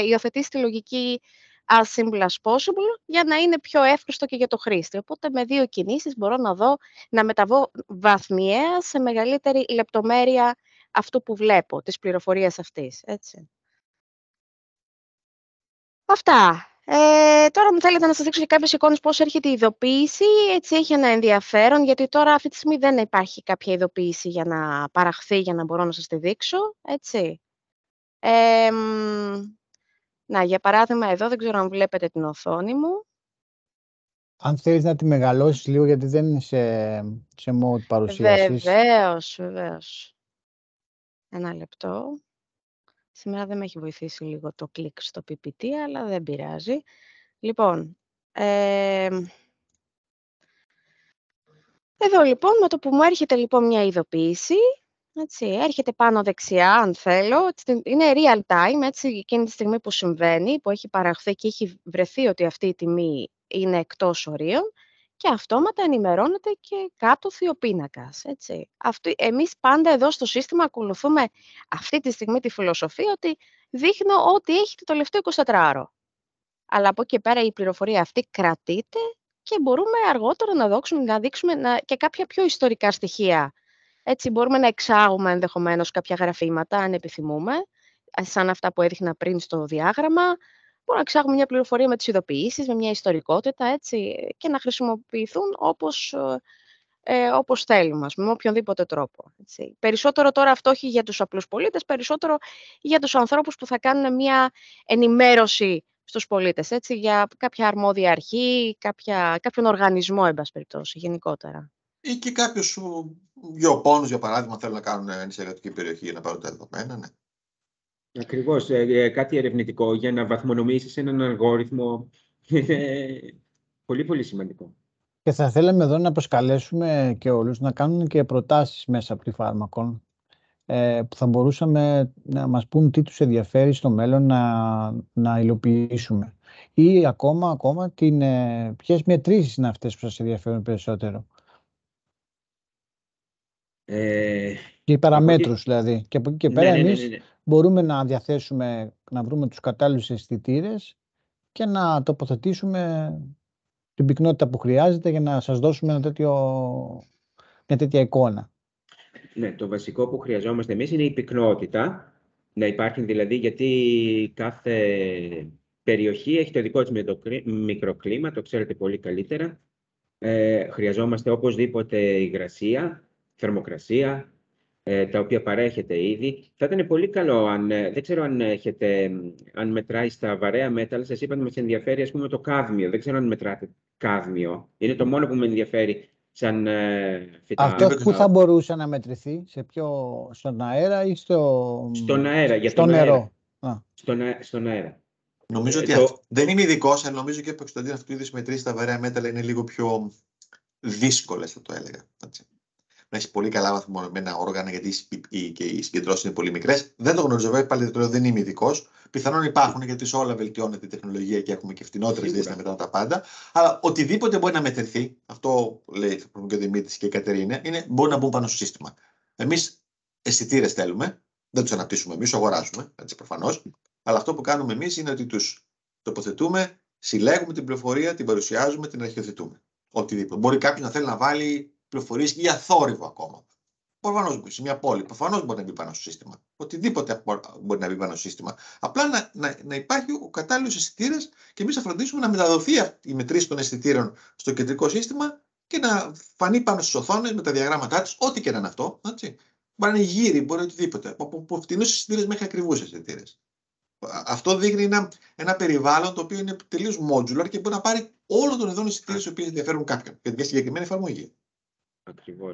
Speaker 2: υιοθετήσει τη λογική as simple as possible, για να είναι πιο εύκολο και για το χρήστη. Οπότε, με 2 κινήσεις μπορώ να μεταβώ βαθμιαία σε μεγαλύτερη λεπτομέρεια αυτού που βλέπω, της πληροφορίας αυτής, έτσι. Αυτά. Τώρα μου θέλετε να σας δείξω και κάποιες εικόνες πώς έρχεται η ειδοποίηση. Έτσι έχει ένα ενδιαφέρον, γιατί τώρα αυτή τη στιγμή δεν υπάρχει κάποια ειδοποίηση για να παραχθεί, για να μπορώ να σας τη δείξω. Έτσι. Να, για παράδειγμα, εδώ δεν ξέρω αν βλέπετε την οθόνη μου.
Speaker 1: Αν θέλεις να τη μεγαλώσεις λίγο, γιατί δεν είναι σε mode παρουσίασης.
Speaker 2: Βεβαίως. Ένα λεπτό. Σήμερα δεν με έχει βοηθήσει λίγο το κλικ στο PPT, αλλά δεν πειράζει. Λοιπόν, εδώ λοιπόν, με το που μου έρχεται λοιπόν μια ειδοποίηση, έτσι, έρχεται πάνω δεξιά, αν θέλω, είναι real time, έτσι, εκείνη τη στιγμή που συμβαίνει, που έχει παραχθεί και έχει βρεθεί ότι αυτή η τιμή είναι εκτός ορίων, και αυτόματα ενημερώνεται και κάτω θειοπίνακας, έτσι. Εμείς πάντα εδώ στο σύστημα ακολουθούμε αυτή τη στιγμή τη φιλοσοφία ότι δείχνω ότι έχει το τελευταίο 24ωρο. Αλλά από εκεί πέρα η πληροφορία αυτή κρατείται και μπορούμε αργότερα να δείξουμε και κάποια πιο ιστορικά στοιχεία. Έτσι μπορούμε να εξάγουμε ενδεχομένως κάποια γραφήματα, αν επιθυμούμε, σαν αυτά που έδειχνα πριν στο διάγραμμα. μπορούμε να εξάγουμε μια πληροφορία με τις ειδοποιήσεις, με μια ιστορικότητα, έτσι, και να χρησιμοποιηθούν όπως θέλουμε, με οποιονδήποτε τρόπο. Έτσι. Περισσότερο τώρα αυτό όχι για τους απλούς πολίτες, περισσότερο για τους ανθρώπους που θα κάνουν μια ενημέρωση στους πολίτες, έτσι, για κάποια αρμόδια αρχή, κάποιον οργανισμό, εν πάση περιπτώσει, γενικότερα.
Speaker 3: Ή και κάποιους γεωπόνους, για παράδειγμα, θέλουν να κάνουν νησιωτική περιοχή για να πάρουν τα δεδομένα. Ναι.
Speaker 5: Ακριβώς. Κάτι ερευνητικό για να βαθμονομήσεις έναν αλγόριθμο. Πολύ, πολύ σημαντικό.
Speaker 1: Και θα θέλαμε εδώ να προσκαλέσουμε και όλους να κάνουν και προτάσεις μέσα από τη Φάρμακον, που θα μπορούσαμε να μας πούν τι τους ενδιαφέρει στο μέλλον να υλοποιήσουμε. Ή ακόμα ποιες μετρήσεις είναι αυτές που σας ενδιαφέρουν περισσότερο. Και οι παραμέτρους δηλαδή. Και από εκεί και πέρα εμείς μπορούμε να διαθέσουμε, να βρούμε τους κατάλληλους αισθητήρες και να τοποθετήσουμε την πυκνότητα που χρειάζεται για να σας δώσουμε μια τέτοια εικόνα.
Speaker 5: Ναι, το βασικό που χρειαζόμαστε εμείς είναι η πυκνότητα. Να υπάρχει δηλαδή, γιατί κάθε περιοχή έχει το δικό της μικροκλίμα, το ξέρετε πολύ καλύτερα. Χρειαζόμαστε οπωσδήποτε υγρασία, θερμοκρασία, τα οποία παρέχεται ήδη. Θα ήταν πολύ καλό, δεν ξέρω αν μετράει στα βαρέα μέταλλα. Σας είπα ότι μας ενδιαφέρει, ας πούμε, το κάδμιο. Δεν ξέρω αν μετράτε κάδμιο. Είναι το μόνο που με ενδιαφέρει σαν φυτά.
Speaker 1: Αυτό που θα μπορούσε να μετρηθεί, στον αέρα ή
Speaker 5: στον αέρα, για
Speaker 1: στο νερό.
Speaker 5: Στον αέρα.
Speaker 3: Νομίζω ότι δεν είμαι ειδικός, αλλά νομίζω και από Κωνσταντίνα αυτού του είδους μετρήσεις στα βαρέα μέταλλα είναι λίγο πιο δύσκολες, θα το έλεγα. Έτσι. Να έχει πολύ καλά βαθμονομένα όργανα, γιατί και οι συγκεντρώσεις είναι πολύ μικρές. Δεν το γνωρίζω, βέβαια, πάλι το λέω, δεν είμαι ειδικός. Πιθανόν υπάρχουν, γιατί σε όλα βελτιώνεται η τεχνολογία και έχουμε και φτηνότερες λύσεις να μετράμε τα πάντα. Αλλά οτιδήποτε μπορεί να μετρηθεί, αυτό λέει θα πούμε και ο Δημήτρης και η Κατερίνα, μπορεί να μπουν πάνω στο σύστημα. Εμείς αισθητήρες θέλουμε, δεν τους αναπτύσσουμε εμείς, τους αγοράζουμε, έτσι προφανώς. Αλλά αυτό που κάνουμε εμείς είναι ότι τους τοποθετούμε, συλλέγουμε την πληροφορία, την παρουσιάζουμε, την αρχιοθετούμε. Οτιδήποτε. Μπορεί κάποιος να θέλει να βάλει πληροφορίες για θόρυβο ακόμα. Προφανώς σε μια πόλη, προφανώς μπορεί να μπει πάνω στο σύστημα. Οτιδήποτε μπορεί να μπει πάνω στο σύστημα. Απλά να υπάρχει ο κατάλληλος αισθητήρας και εμείς θα φροντίσουμε να μεταδοθεί η μετρήση των αισθητήρων στο κεντρικό σύστημα και να φανεί πάνω στις οθόνες με τα διαγράμματά της, ό,τι και να είναι αυτό. Έτσι. Μπορεί να είναι γύρι, μπορεί οτιδήποτε. Από φτηνούς αισθητήρες μέχρι ακριβούς αισθητήρες. Αυτό δείχνει ένα περιβάλλον το οποίο είναι τελείως modular και μπορεί να πάρει όλο τον ειδών αισθητήρες οι οποίες ενδιαφέρουν κάποιον για μια συγκεκριμένη εφαρμογή.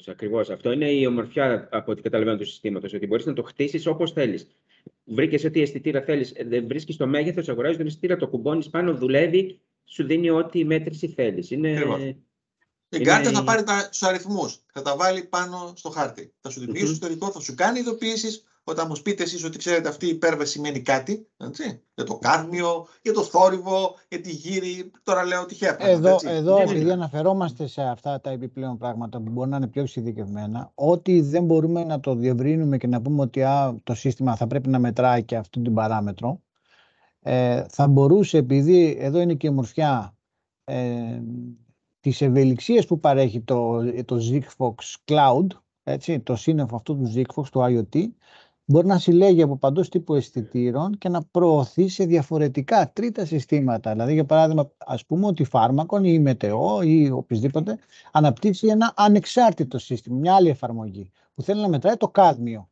Speaker 5: Ακριβώς. Αυτό είναι η ομορφιά από ό,τι καταλαβαίνω του συστήματος, ότι μπορείς να το χτίσεις όπως θέλεις. Βρήκες ό,τι αισθητήρα θέλεις, βρίσκεις το μέγεθος, αγοράζεις τον αισθητήρα, το κουμπώνεις πάνω, δουλεύει, σου δίνει ό,τι μέτρηση θέλεις.
Speaker 3: Η κάρτα θα πάρει τους αριθμούς, θα τα βάλει πάνω στο χάρτη. Θα σου δημιουργήσει ιστορικό, θα σου κάνει ειδοποιήσεις. Όταν μου πείτε εσείς ότι ξέρετε αυτή η υπέρβαση σημαίνει κάτι, έτσι, για το κάδμιο, για το θόρυβο, για τη γύρι, τώρα λέω τυχαία πράγματα.
Speaker 1: Εδώ επειδή αναφερόμαστε σε αυτά τα επιπλέον πράγματα που μπορεί να είναι πιο εξειδικευμένα, ότι δεν μπορούμε να το διευρύνουμε και να πούμε ότι το σύστημα θα πρέπει να μετράει και αυτή την παράμετρο, θα μπορούσε, επειδή εδώ είναι και η ομορφιά τις ευελιξίες που παρέχει το Sigfox Cloud, έτσι, το σύννεφο αυτού του Sigfox, του IoT, μπορεί να συλλέγει από παντός τύπου αισθητήρων και να προωθεί σε διαφορετικά τρίτα συστήματα. Δηλαδή, για παράδειγμα, ας πούμε ότι η Φάρμακον ή η Μετεό ή οποιοδήποτε αναπτύσσει ένα ανεξάρτητο σύστημα, μια άλλη εφαρμογή που θέλει να μετράει το κάδμιο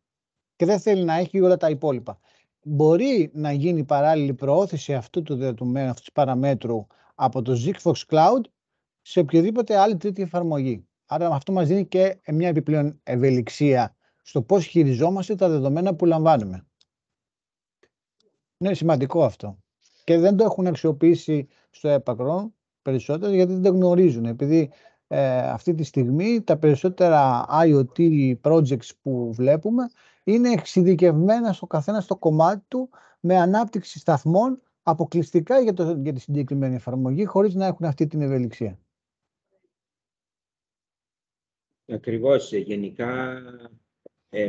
Speaker 1: και δεν θέλει να έχει όλα τα υπόλοιπα. Μπορεί να γίνει παράλληλη προώθηση αυτού του δεδομένου, αυτού του παραμέτρου από το Sigfox Cloud σε οποιοδήποτε άλλη τρίτη εφαρμογή. Άρα αυτό μας δίνει και μια επιπλέον ευελιξία στο πώς χειριζόμαστε τα δεδομένα που λαμβάνουμε. Είναι σημαντικό αυτό. Και δεν το έχουν αξιοποιήσει στο έπακρο περισσότερο γιατί δεν το γνωρίζουν. Επειδή αυτή τη στιγμή τα περισσότερα IoT projects που βλέπουμε είναι εξειδικευμένα στο καθένα στο κομμάτι του με ανάπτυξη σταθμών αποκλειστικά για τη συγκεκριμένη εφαρμογή χωρίς να έχουν αυτή την ευελιξία.
Speaker 5: Ακριβώς. Γενικά,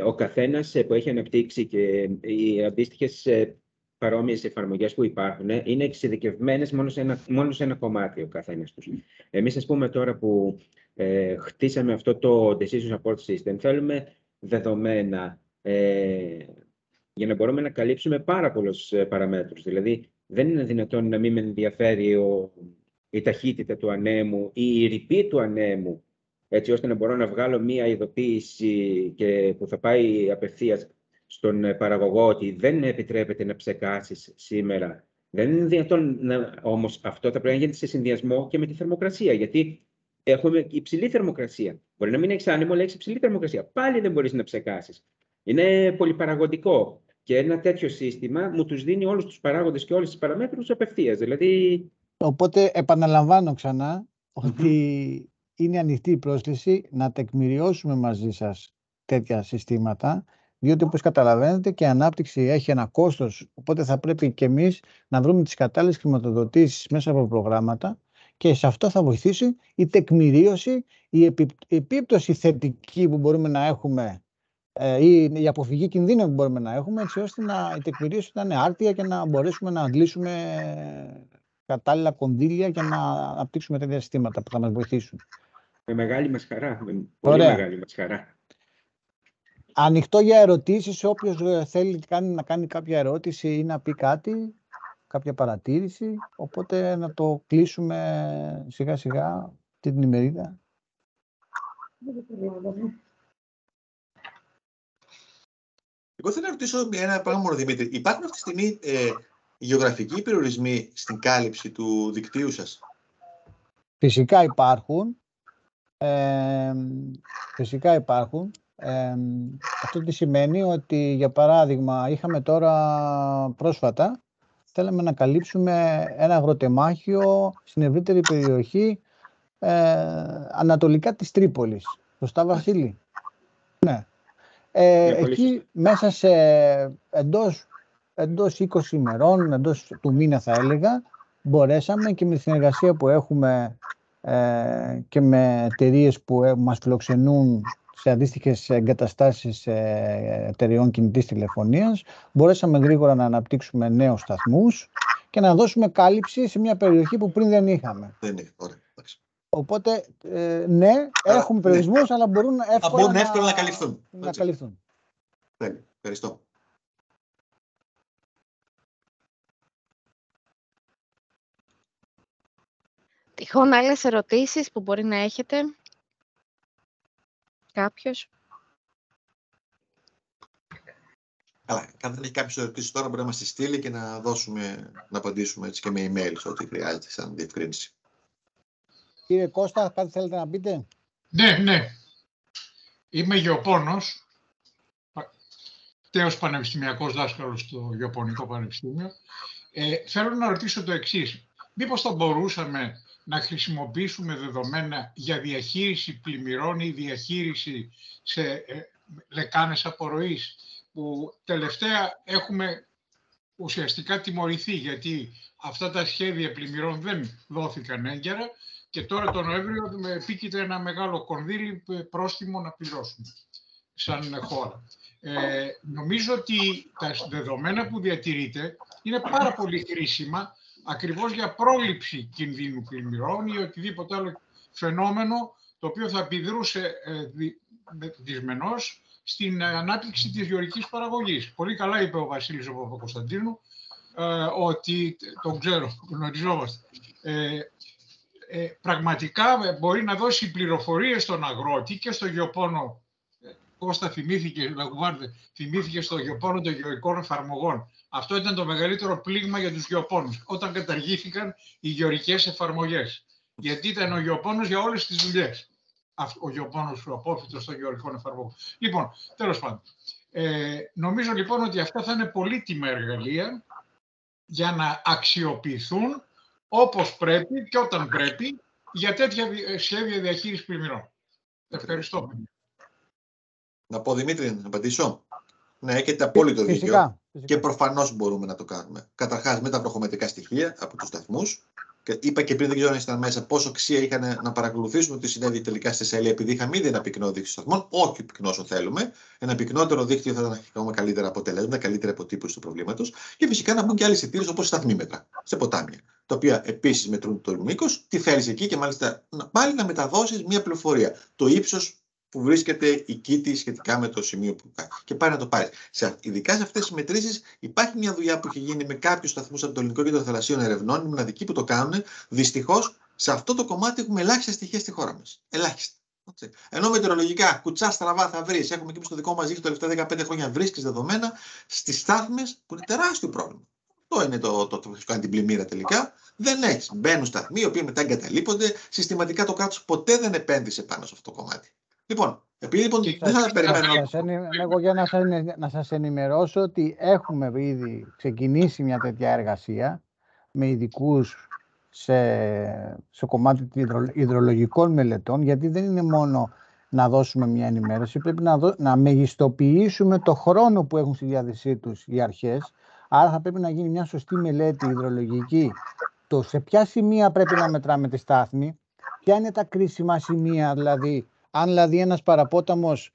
Speaker 5: ο καθένας που έχει αναπτύξει και οι αντίστοιχες παρόμοιες εφαρμογές που υπάρχουν είναι εξειδικευμένες μόνο σε ένα κομμάτι ο καθένας τους. Εμείς, ας πούμε, τώρα που χτίσαμε αυτό το Decision Support System, θέλουμε δεδομένα για να μπορούμε να καλύψουμε πάρα πολλούς παραμέτρους. Δηλαδή, Δεν είναι δυνατόν να μην με ενδιαφέρει η ταχύτητα του ανέμου ή η ρηπή του ανέμου, έτσι ώστε να μπορώ να βγάλω μία ειδοποίηση που θα πάει απευθείας στον παραγωγό ότι δεν επιτρέπεται να ψεκάσεις σήμερα. Δεν είναι δυνατόν όμως αυτό θα πρέπει να γίνεται σε συνδυασμό και με τη θερμοκρασία, γιατί έχουμε υψηλή θερμοκρασία. Μπορεί να μην έχεις άνεμο, αλλά έχεις υψηλή θερμοκρασία. Πάλι δεν μπορείς να ψεκάσεις. Είναι πολυπαραγωγικό. Και ένα τέτοιο σύστημα μου τους δίνει όλους τους παράγοντες και όλες τις παραμέτρους απευθείας. Δηλαδή...
Speaker 1: Οπότε επαναλαμβάνω ξανά ότι είναι ανοιχτή η πρόσκληση να τεκμηριώσουμε μαζί σας τέτοια συστήματα, διότι όπως καταλαβαίνετε και η ανάπτυξη έχει ένα κόστος, οπότε θα πρέπει και εμείς να βρούμε τις κατάλληλες χρηματοδοτήσεις μέσα από προγράμματα και σε αυτό θα βοηθήσει η τεκμηρίωση, η επίπτωση θετική που μπορούμε να έχουμε ή η αποφυγή κινδύνων που μπορούμε να έχουμε, έτσι ώστε η τεκμηρίωση να είναι άρτια και να μπορέσουμε να αντλήσουμε κατάλληλα κονδύλια για να αναπτύξουμε τέτοια συστήματα που θα μας βοηθήσουν.
Speaker 5: Με μεγάλη μας χαρά. Με πολύ μεγάλη μας χαρά.
Speaker 1: Ανοιχτό για ερωτήσεις. Όποιος θέλει να κάνει κάποια ερώτηση ή να πει κάτι, κάποια παρατήρηση. Οπότε να το κλείσουμε σιγά σιγά την ημερίδα.
Speaker 3: Εγώ θέλω να ρωτήσω ένα πράγμα μόνο, Δημήτρη. Υπάρχουν αυτή τη στιγμή γεωγραφικοί περιορισμοί στην κάλυψη του δικτύου σας?
Speaker 1: Φυσικά υπάρχουν. Φυσικά υπάρχουν. Αυτό τι σημαίνει? Ότι για παράδειγμα είχαμε τώρα πρόσφατα, θέλαμε να καλύψουμε ένα αγροτεμάχιο στην ευρύτερη περιοχή ανατολικά της Τρίπολης. Σωστά, Βασίλη? Ναι. Εκεί μέσα σε εντός 20 ημερών, εντός του μήνα θα έλεγα, μπορέσαμε και με τη συνεργασία που έχουμε και με εταιρείες που μας φιλοξενούν σε αντίστοιχες εγκαταστάσεις εταιρεών κινητής τηλεφωνίας, μπορέσαμε γρήγορα να αναπτύξουμε νέους σταθμούς και να δώσουμε κάλυψη σε μια περιοχή που πριν δεν είχαμε.
Speaker 3: Ωραία.
Speaker 1: Οπότε, ναι, έχουμε περιορισμούς, αλλά μπορούν εύκολα να καλυφθούν.
Speaker 3: Ευχαριστώ.
Speaker 2: Τυχόν άλλες ερωτήσεις που μπορεί να έχετε? Κάποιος?
Speaker 3: Καλά, αν δεν έχει κάποιες ερωτήσεις τώρα μπορεί να μας τις στείλει και να απαντήσουμε έτσι και με email σε ό,τι χρειάζεται σαν διευκρίνηση.
Speaker 1: Κύριε Κώστα, κάτι θέλετε να πείτε?
Speaker 6: Ναι. Είμαι γεωπόνος, τέος πανεπιστημιακός δάσκαλος στο Γεωπονικό Πανεπιστήμιο. Θέλω να ρωτήσω το εξής. Μήπως θα μπορούσαμε να χρησιμοποιήσουμε δεδομένα για διαχείριση πλημμυρών ή διαχείριση σε λεκάνες απορροής, που τελευταία έχουμε ουσιαστικά τιμωρηθεί, γιατί αυτά τα σχέδια πλημμυρών δεν δόθηκαν έγκαιρα και τώρα τον Νοέμβριο με επίκειται ένα μεγάλο κονδύλι πρόστιμο να πληρώσουμε σαν χώρα. Νομίζω ότι τα δεδομένα που διατηρείτε είναι πάρα πολύ χρήσιμα ακριβώς για πρόληψη κινδύνου πλημμυρών ή οτιδήποτε άλλο φαινόμενο το οποίο θα επιδρούσε δυσμενώς στην ανάπτυξη της γεωργικής παραγωγής. Πολύ καλά είπε ο Βασίλης ο Παπακοσταντίνου, ότι τον ξέρω, γνωριζόμαστε. Πραγματικά μπορεί να δώσει πληροφορίες στον αγρότη και στο γεωπόνο. Κώστα θυμήθηκε στο γεωπόνο των γεωργικών εφαρμογών. Αυτό ήταν το μεγαλύτερο πλήγμα για τους γεωπόνους, όταν καταργήθηκαν οι γεωργικές εφαρμογές. Γιατί ήταν ο γεωπόνος για όλες τις δουλειές. Ο γεωπόνος ο απόφυτος των γεωργικών εφαρμογών. Λοιπόν, τέλος πάντων. Νομίζω λοιπόν ότι αυτά θα είναι πολύτιμα εργαλεία για να αξιοποιηθούν όπως πρέπει και όταν πρέπει για τέτοια σχέδια διαχείρισης πλημμυρών. Ευχαριστώ.
Speaker 3: Να πω, Δημήτρη, να απαντήσω. Ναι, έχετε απόλυτο δίκιο. Και προφανώς μπορούμε να το κάνουμε. Καταρχάς με τα βροχομετρικά στοιχεία από τους σταθμούς. Είπα και πριν, δεν ξέρω αν ήσταν μέσα, πόσο αξία είχαν να παρακολουθήσουμε τι συνέβη τελικά στη Θεσσαλία, επειδή είχαμε ήδη ένα πυκνό δίκτυο σταθμών. Όχι πυκνό όσο θέλουμε. Ένα πυκνότερο δίκτυο θα ήταν ακόμα καλύτερα αποτελέσματα, καλύτερη αποτύπωση του προβλήματος. Και φυσικά να μπουν και άλλες αιτίες όπως σταθμίμετρα σε ποτάμια. Τα οποία επίσης μετρούν το μήκος, τι θέλεις εκεί και μάλιστα πάλι να μεταδώσεις μια πληροφορία. Το ύψος που βρίσκεται η κήτη σχετικά με το σημείο που κάνει. Και πάει να το πάρει. Ειδικά σε αυτές τις μετρήσεις υπάρχει μια δουλειά που έχει γίνει με κάποιους σταθμούς από το Ελληνικό Κέντρο Θαλασσίων Ερευνών, οι μοναδικοί που το κάνουν. Δυστυχώς, σε αυτό το κομμάτι έχουμε ελάχιστα στοιχεία στη χώρα μας. Ελάχιστα. Ενώ μετεωρολογικά, κουτσά στραβά θα βρεις, έχουμε και στο δικό μας δίκτυο τα τελευταία 15 χρόνια βρίσκεις δεδομένα στις στάθμες που είναι τεράστιο πρόβλημα. Αυτό είναι το που κάνει την πλημμύρα τελικά. Δεν έχεις. Μπαίνουν σταθμοί, οι οποίοι μετά εγκαταλείπονται. Συστηματικά το κράτος ποτέ δεν επένδυσε πάνω σε αυτό το κομμάτι. Λοιπόν, επειδή λοιπόν δεν θα περιμένω.
Speaker 1: Εγώ για να σας ενημερώσω ότι έχουμε ήδη ξεκινήσει μια τέτοια εργασία με ειδικούς σε κομμάτι υδρολογικών μελετών, γιατί δεν είναι μόνο να δώσουμε μια ενημέρωση, πρέπει να μεγιστοποιήσουμε το χρόνο που έχουν στη διάθεσή τους οι αρχές. Άρα θα πρέπει να γίνει μια σωστή μελέτη υδρολογική, το σε ποια σημεία πρέπει να μετράμε τη στάθμη, ποια είναι τα κρίσιμα σημεία, δηλαδή αν δηλαδή ένας παραπόταμος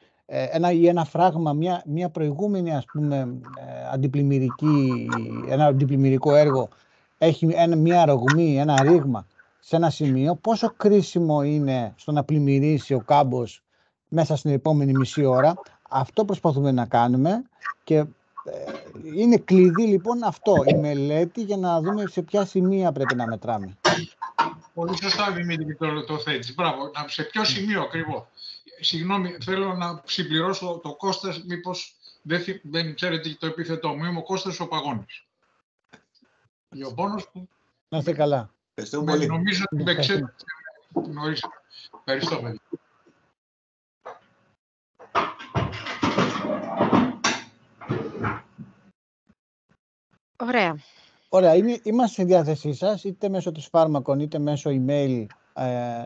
Speaker 1: ή ένα φράγμα, μια προηγούμενη ας πούμε ένα αντιπλημμυρικό έργο έχει μια αρρωγμή, ένα ρήγμα σε ένα σημείο, πόσο κρίσιμο είναι στο να πλημμυρίσει ο κάμπος μέσα στην επόμενη μισή ώρα. Αυτό προσπαθούμε να κάνουμε και είναι κλειδί λοιπόν αυτό, η μελέτη, για να δούμε σε ποια σημεία πρέπει να μετράμε.
Speaker 6: Πολύ σωστά, Δημήτρη, το θέτεις. Μπράβο. Σε ποιο σημείο ακριβώς. Συγγνώμη, θέλω να συμπληρώσω το Κώστας, μήπως δεν ξέρετε το επίθετό μου. Είμαι ο Κώστας ο Παγώνης. Ο πόνος που...
Speaker 1: Να είστε καλά.
Speaker 6: Νομίζω ότι με ξέρετε νωρίς. Ευχαριστώ, παιδί.
Speaker 2: Ωραία.
Speaker 1: Ωραία, είμαστε στη διάθεσή σας, είτε μέσω της φάρμακων, είτε μέσω email,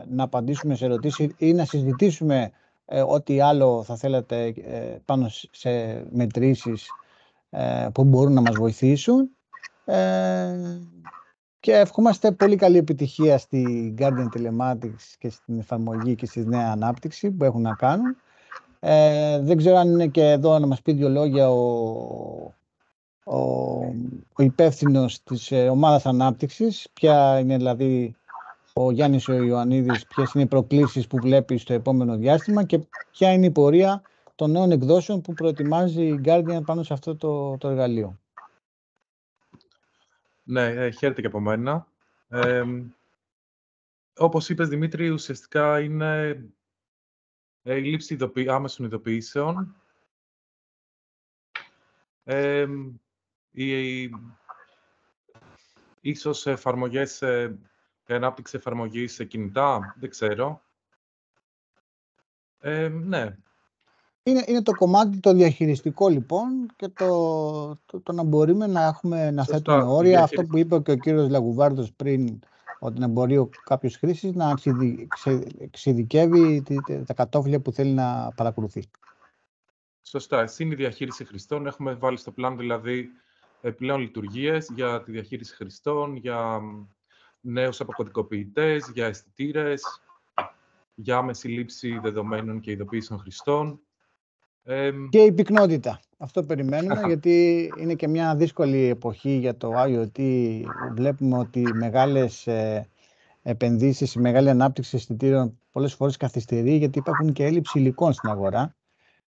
Speaker 1: να απαντήσουμε σε ερωτήσεις ή να συζητήσουμε ό,τι άλλο θα θέλατε πάνω σε μετρήσεις που μπορούν να μας βοηθήσουν. Και ευχόμαστε πολύ καλή επιτυχία στη Guardian Telematics και στην εφαρμογή και στη νέα ανάπτυξη που έχουν να κάνουν. Δεν ξέρω αν είναι και εδώ να μας πει δύο λόγια ο υπεύθυνος της ομάδας ανάπτυξης, ποια είναι δηλαδή ο Γιάννης ο Ιωαννίδης, ποιες είναι οι προκλήσεις που βλέπει στο επόμενο διάστημα και ποια είναι η πορεία των νέων εκδόσεων που προετοιμάζει η Guardian πάνω σε αυτό το εργαλείο.
Speaker 7: Ναι, χαίρετε και από μένα. Όπως είπες, Δημήτρη, ουσιαστικά είναι η λήψη άμεσων ειδοποιήσεων, ίσως εφαρμογές, ανάπτυξη εφαρμογής σε κινητά, δεν ξέρω. Ναι.
Speaker 1: Είναι το κομμάτι το διαχειριστικό λοιπόν και το να μπορούμε να θέτουμε όρια. Αυτό που είπε και ο κύριος Λαγουβάρδος πριν, ότι να μπορεί κάποιος χρήσης να εξειδικεύει τα κατόφλια που θέλει να παρακολουθεί.
Speaker 7: Σωστά. Είναι η διαχείριση χρηστών. Έχουμε βάλει στο πλάνο δηλαδή επιπλέον λειτουργίες για τη διαχείριση χρηστών, για νέους αποκωδικοποιητές, για αισθητήρες, για άμεση λήψη δεδομένων και ειδοποίησεων χρηστών.
Speaker 1: Και η πυκνότητα. Αυτό περιμένουμε, γιατί είναι και μια δύσκολη εποχή για το IoT. Βλέπουμε ότι μεγάλες επενδύσεις, η μεγάλη ανάπτυξη αισθητήρων πολλές φορές καθυστερεί, γιατί υπάρχουν και έλλειψη υλικών στην αγορά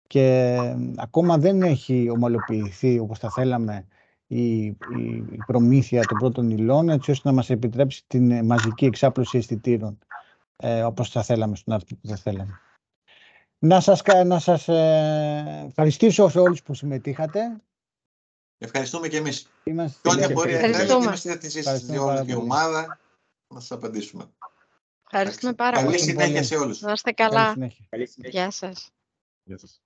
Speaker 1: και ακόμα δεν έχει ομαλοποιηθεί όπως θα θέλαμε η προμήθεια των πρώτων υλών, έτσι ώστε να μας επιτρέψει την μαζική εξάπλωση αισθητήρων όπως θα θέλαμε, στον αριθμό που θα θέλαμε. Να σας ευχαριστήσω σε όλους που συμμετείχατε.
Speaker 3: Ευχαριστούμε και εμείς.
Speaker 1: Είμαστε
Speaker 3: ό,τι απορία θέλετε, είμαστε στη όλη ομάδα να σας απαντήσουμε.
Speaker 2: Ευχαριστούμε πάρα πολύ.
Speaker 3: Καλή συνέχεια σε όλους.
Speaker 2: Να είστε καλά.
Speaker 1: Καλή συνέχεια.
Speaker 2: Γεια σας.
Speaker 7: Γεια σας.